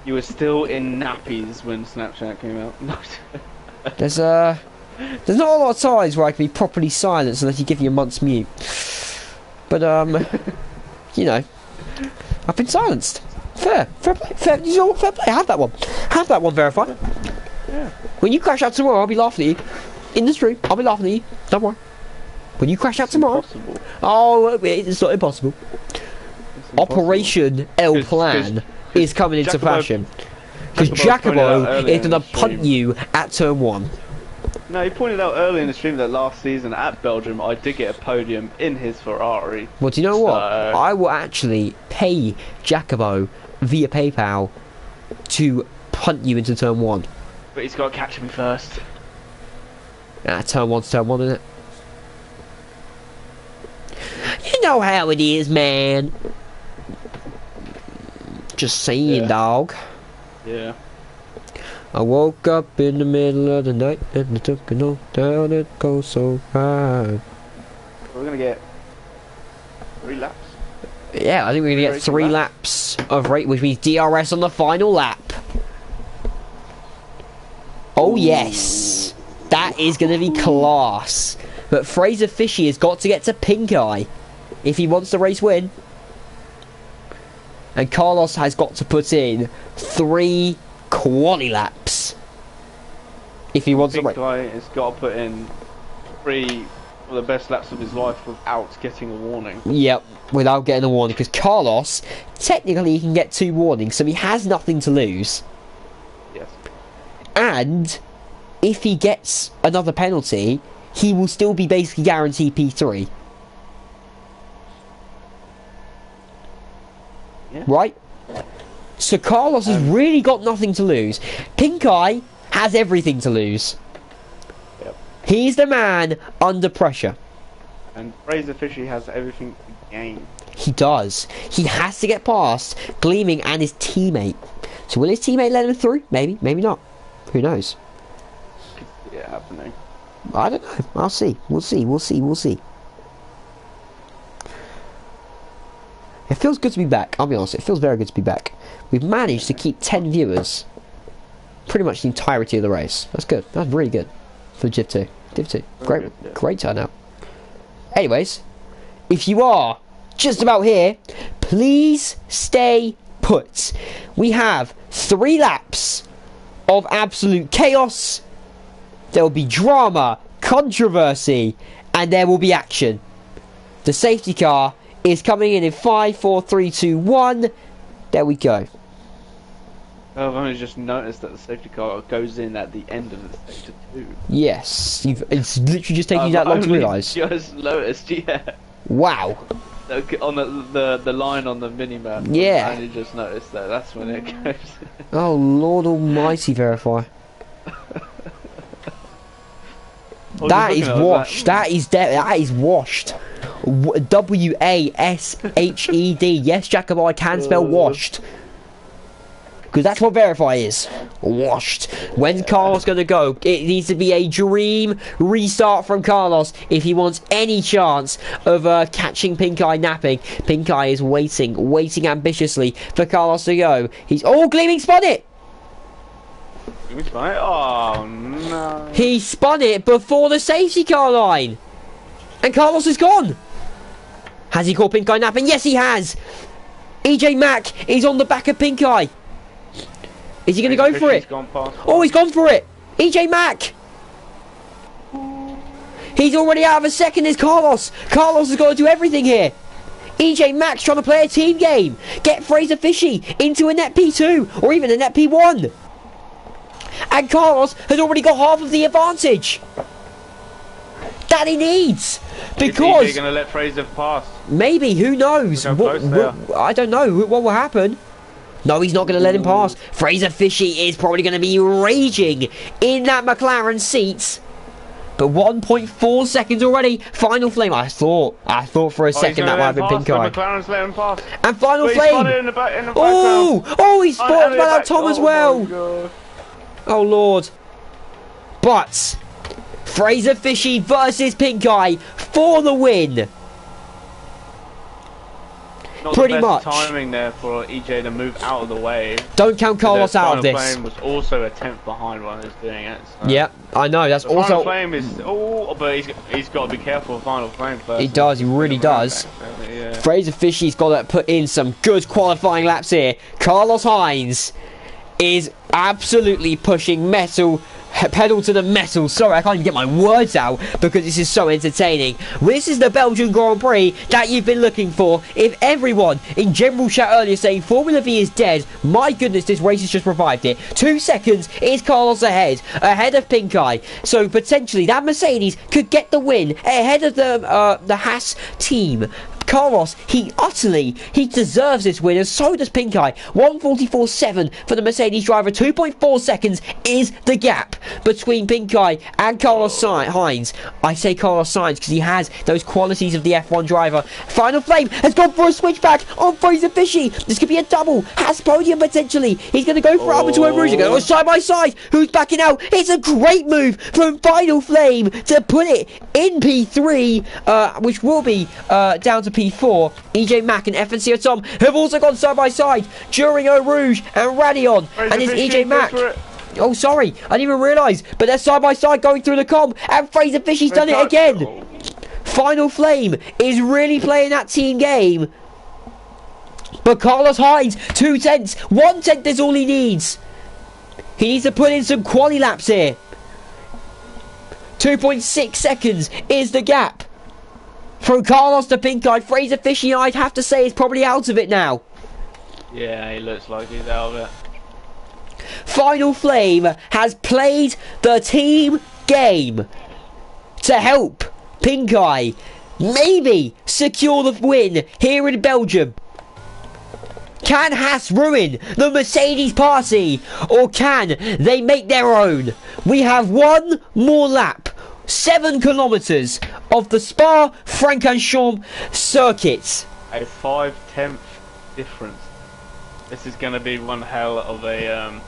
You were still in nappies when Snapchat came out. There's not a lot of times where I can be properly silenced unless you give me a month's mute. But you know, I've been silenced. Fair play. You know what? Fair play. Have that one. Verify. Yeah. When you crash out tomorrow, I'll be laughing at you. In the stream, I'll be laughing at you. Don't worry. When you crash out tomorrow, impossible. Oh, it's not impossible. Operation L Plan is coming into fashion. Because Jacobo is going to punt you at turn 1. No, he pointed out early in the stream that last season at Belgium, I did get a podium in his Ferrari. Well, do you know what? I will actually pay Jacobo via PayPal to punt you into turn 1. But he's got to catch me first. Turn 1's turn 1, isn't it? You know how it is, man. Just saying, dog. Yeah. I woke up in the middle of the night and I took a note down, it goes so high. We're gonna get 3 laps. Yeah, I think we're gonna get 3 laps of rate, which means DRS on the final lap. Oh yes, that is gonna be class. But Fraser Fishy has got to get to pink eye if he wants the race win. And Carlos has got to put in 3 quali laps if he wants to. Pink guy has got to put in 3 of the best laps of his life without getting a warning. Yep, without getting a warning, because Carlos technically he can get 2 warnings, so he has nothing to lose. Yes. And if he gets another penalty, he will still be basically guaranteed P3. Yeah. Right? So Carlos has really got nothing to lose. Pink Eye has everything to lose. Yep. He's the man under pressure. And Fraser Fishy has everything to gain. He does. He has to get past Gleaming and his teammate. So will his teammate let him through? Maybe, maybe not. Who knows? Yeah, happening. I don't know. I'll see. We'll see. We'll see. We'll see. It feels good to be back. I'll be honest. It feels very good to be back. We've managed to keep 10 viewers pretty much the entirety of the race. That's good. That's really good for Div 2. Div 2. Great, good, yeah. great turnout. Anyways, if you are just about here, please stay put. We have 3 laps of absolute chaos. There will be drama, controversy, and there will be action. The safety car is coming in 5, 4, 3, 2, 1. There we go. I've only just noticed that the safety car goes in at the end of the sector 2. Yes, it's literally just taking you that long to realise. Just noticed, yeah. Wow. On the line on the minimap. Yeah. I only just noticed that. That's when it goes. Oh Lord Almighty, verify. That is washed. That is washed. W-A-S-H-E-D. Yes, Jacobo, I can spell washed. Because that's what verify is. Washed. When's Carlos going to go? It needs to be a dream restart from Carlos if he wants any chance of catching Pink Eye napping. Pink Eye is waiting ambitiously for Carlos to go. He's... Oh, Gleaming spun it! Oh no. He spun it before the safety car line. And Carlos is gone. Has he caught Pink Eye napping? Yes, he has. EJ Mack is on the back of Pink Eye. Is he going to go for it? Oh, he's gone for it. EJ Mack. He's already out of a second. There's Carlos. Carlos has got to do everything here. EJ Mack's trying to play a team game. Get Fraser Fishy into a net P2 or even a net P1. And Carlos has already got half of the advantage that he needs, because he's going to let Fraser pass. Maybe, who knows? I don't know what will happen. No, he's not going to let him pass. Fraser Fishy is probably going to be raging in that McLaren seat. But 1.4 seconds already. Final flame. I thought for a second that might have been Pink Eye. McLaren's let him pass. And final flame. In the Oh, he spotted out Tom as well. Oh Lord. But Fraser Fishy versus Pink Eye for the win. Not pretty the best much timing there for EJ to move out of the way. Don't count Carlos out of this. Flame was also a tenth behind while he was doing it. So. Yeah, I know. That's also. Final Flame is. Oh, but he's got to be careful of Final Flame first. He does. He really does. Yeah. Fraser Fishy's got to put in some good qualifying laps here. Carlos Hines is absolutely pushing metal, pedal to the metal. Sorry, I can't even get my words out because this is so entertaining. This is the Belgian Grand Prix that you've been looking for. If everyone in general chat earlier saying Formula V is dead, my goodness, this race has just revived it. 2 seconds is Carlos ahead of Pink Eye. So potentially that Mercedes could get the win ahead of the Haas team. Carlos, he deserves this win, and so does Pink Eye. 1:44.7 for the Mercedes driver. 2.4 seconds is the gap between Pink Eye and Carlos Sainz. I say Carlos Sainz because he has those qualities of the F1 driver. Final Flame has gone for a switchback on Fraser Fishy. This could be a double. Has podium potentially. He's going to go for Albert Rouge. They're going to go side by side. Who's backing out? It's a great move from Final Flame to put it in P3, which will be down to P4. EJ Mack and FNCO Tom have also gone side by side during Eau Rouge and Radion. And it's EJ Mack. Oh, sorry, I didn't even realise. But they're side by side going through the comp, and Fraser Fishy's done it again. Final Flame is really playing that team game. But Carlos Sainz, 2 tenths, 1 tenth is all he needs. He needs to put in some quali laps here. 2.6 seconds is the gap. From Carlos to Pink Eye, Fraser Fishy, I'd have to say, is probably out of it now. Yeah, he looks like he's out of it. Final Flame has played the team game to help Pink Eye maybe secure the win here in Belgium. Can Haas ruin the Mercedes party, or can they make their own? We have one more lap. 7 kilometres of the Spa-Francorchamps circuit. A 5/10 difference. This is going to be one hell of a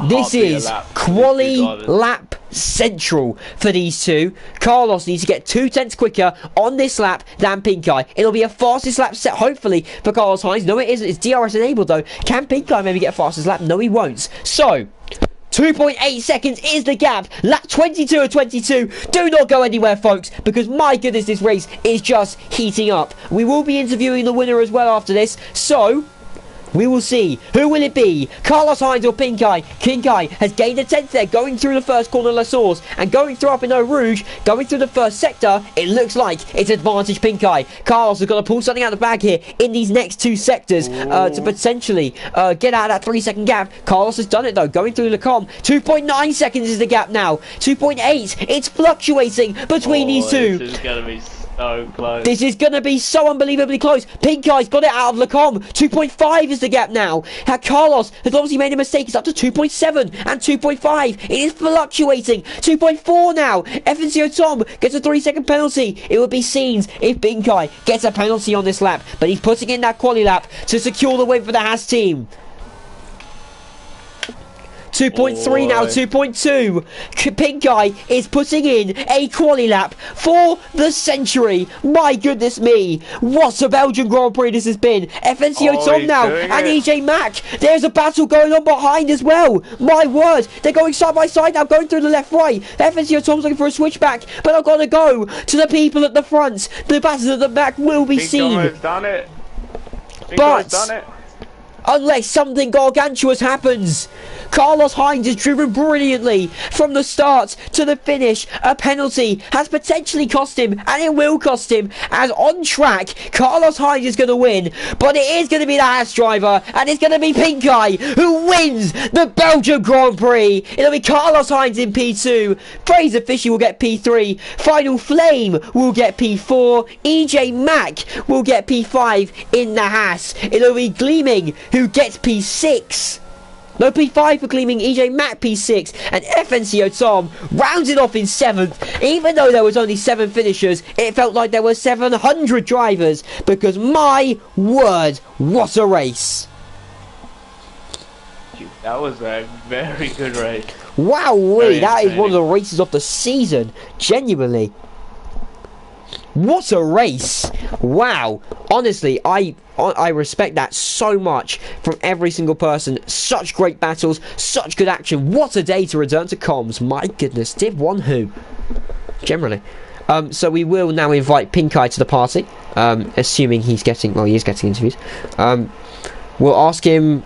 this is quali lap central for these two. Carlos needs to get 2 tenths quicker on this lap than Pink Eye. It'll be a fastest lap set, hopefully, for Carlos Sainz. No, it isn't. It's DRS enabled, though. Can Pink Eye maybe get a fastest lap? No, he won't. So 2.8 seconds is the gap. Lap 22 of 22. Do not go anywhere, folks, because my goodness, this race is just heating up. We will be interviewing the winner as well after this, so we will see. Who will it be? Carlos Sainz or Pink Eye? Pink Eye has gained a 10th there, going through the first corner of La Source, and going through up in Eau Rouge, going through the first sector. It looks like it's advantage Pink Eye. Carlos has got to pull something out of the bag here in these next 2 sectors to potentially get out of that 3-second gap. Carlos has done it though, going through the com. 2.9 seconds is the gap now. 2.8. It's fluctuating between these two. This is going to be so close. This is going to be so unbelievably close. Pink Eye's got it out of Lecom. 2.5 is the gap now. Carlos has obviously made a mistake. It's up to 2.7 and 2.5. It is fluctuating. 2.4 now. FNCO Tom gets a 3-second penalty. It would be scenes if Pink Eye gets a penalty on this lap. But he's putting in that quali lap to secure the win for the Haas team. 2.3 now, 2.2. Pink Eye is putting in a quali lap for the century. My goodness me. What a Belgian Grand Prix this has been. FNCO Tom now and EJ Mack. There's a battle going on behind as well. My word. They're going side by side now, going through the left-right. FNCO Tom's looking for a switchback, but I've got to go to the people at the front. The battle at the back will be seen. Pink Eye's done it. Unless something gargantuous happens. Carlos Sainz has driven brilliantly from the start to the finish. A penalty has potentially cost him, and it will cost him, as on track Carlos Sainz is going to win, but it is going to be the Haas driver, and it's going to be Pink Eye who wins the Belgian Grand Prix. It'll be Carlos Sainz in P2, Fraser Fishy will get P3, Final Flame will get P4, EJ Mack will get P5 in the Haas. It'll be Gleaming who gets P6. No, P5 for Gleaming, EJ Mack P6, and FNCO Tom rounds it off in 7th. Even though there was only 7 finishers, it felt like there were 700 drivers, because my word, what a race. That was a very good race. Wow, that is one of the races of the season, genuinely. What a race. Wow. Honestly, I respect that so much from every single person. Such great battles, such good action. What a day to return to comms. My goodness, Div 1 who? Generally. So we will now invite Pink Eye to the party, assuming he's getting, well, he is getting interviews. We'll ask him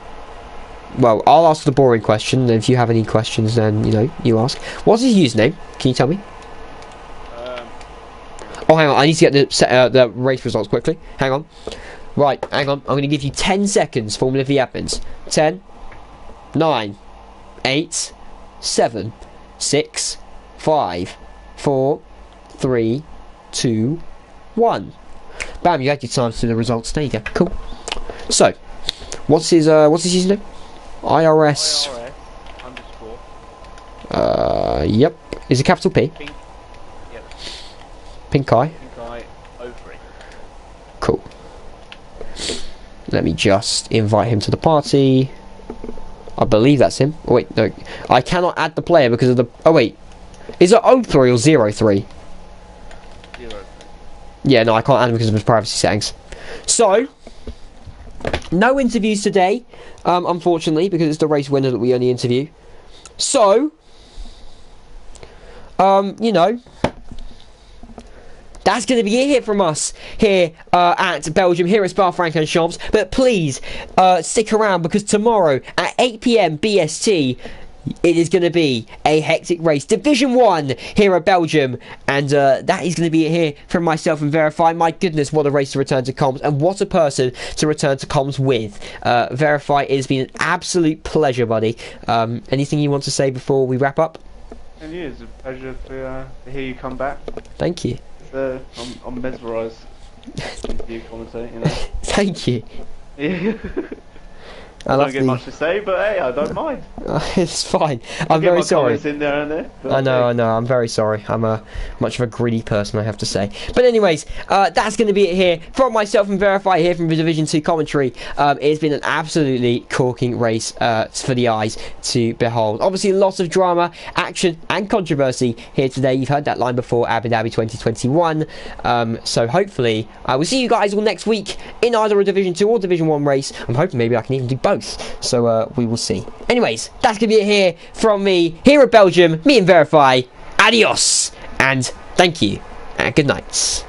well, I'll ask the boring question, and if you have any questions, then, you know, you ask. What's his username? Can you tell me? Oh, hang on, I need to get the race results quickly. Hang on. Right, hang on. I'm going to give you 10 seconds, Formula V admins. 10, 9, 8, 7, 6, 5, 4, 3, 2, 1. Bam, you had your time to do the results. There you go. Cool. So, what's his username? IRS underscore. Yep. Is it capital P? Pink. Yep. Pink eye. Pink eye 03. Cool. Let me just invite him to the party. I believe that's him. Oh, wait, no. I cannot add the player because of the... Oh, wait. Is it 03 or 03? 03. Yeah, no, I can't add him because of his privacy settings. So, no interviews today, unfortunately, because it's the race winner that we only interview. So, you know, that's going to be it here from us here at Belgium, here at Spa-Francorchamps. But please stick around, because tomorrow at 8 PM BST, it is going to be a hectic race. Division 1 here at Belgium. And that is going to be it here from myself and Verify. My goodness, what a race to return to comms. And what a person to return to comms with. Verify, it has been an absolute pleasure, buddy. Anything you want to say before we wrap up? And yeah, it's a pleasure to hear you come back. Thank you. I'm mesmerised with you commentate, you know. Thank you. Yeah. I don't get much to say, but hey, I don't mind. It's fine. I'm very sorry. In there and there, I know. I'm very sorry. I'm much of a greedy person, I have to say. But anyways, that's going to be it here from myself and Verify here from the Division 2 commentary. It's been an absolutely corking race for the eyes to behold. Obviously, lots of drama, action, and controversy here today. You've heard that line before, Abu Dhabi 2021. So hopefully, I will see you guys all next week in either a Division 2 or Division 1 race. I'm hoping maybe I can even do both. So we will see. Anyways, that's going to be it here from me, here at Belgium, me and Verify. Adios, and thank you, and good night.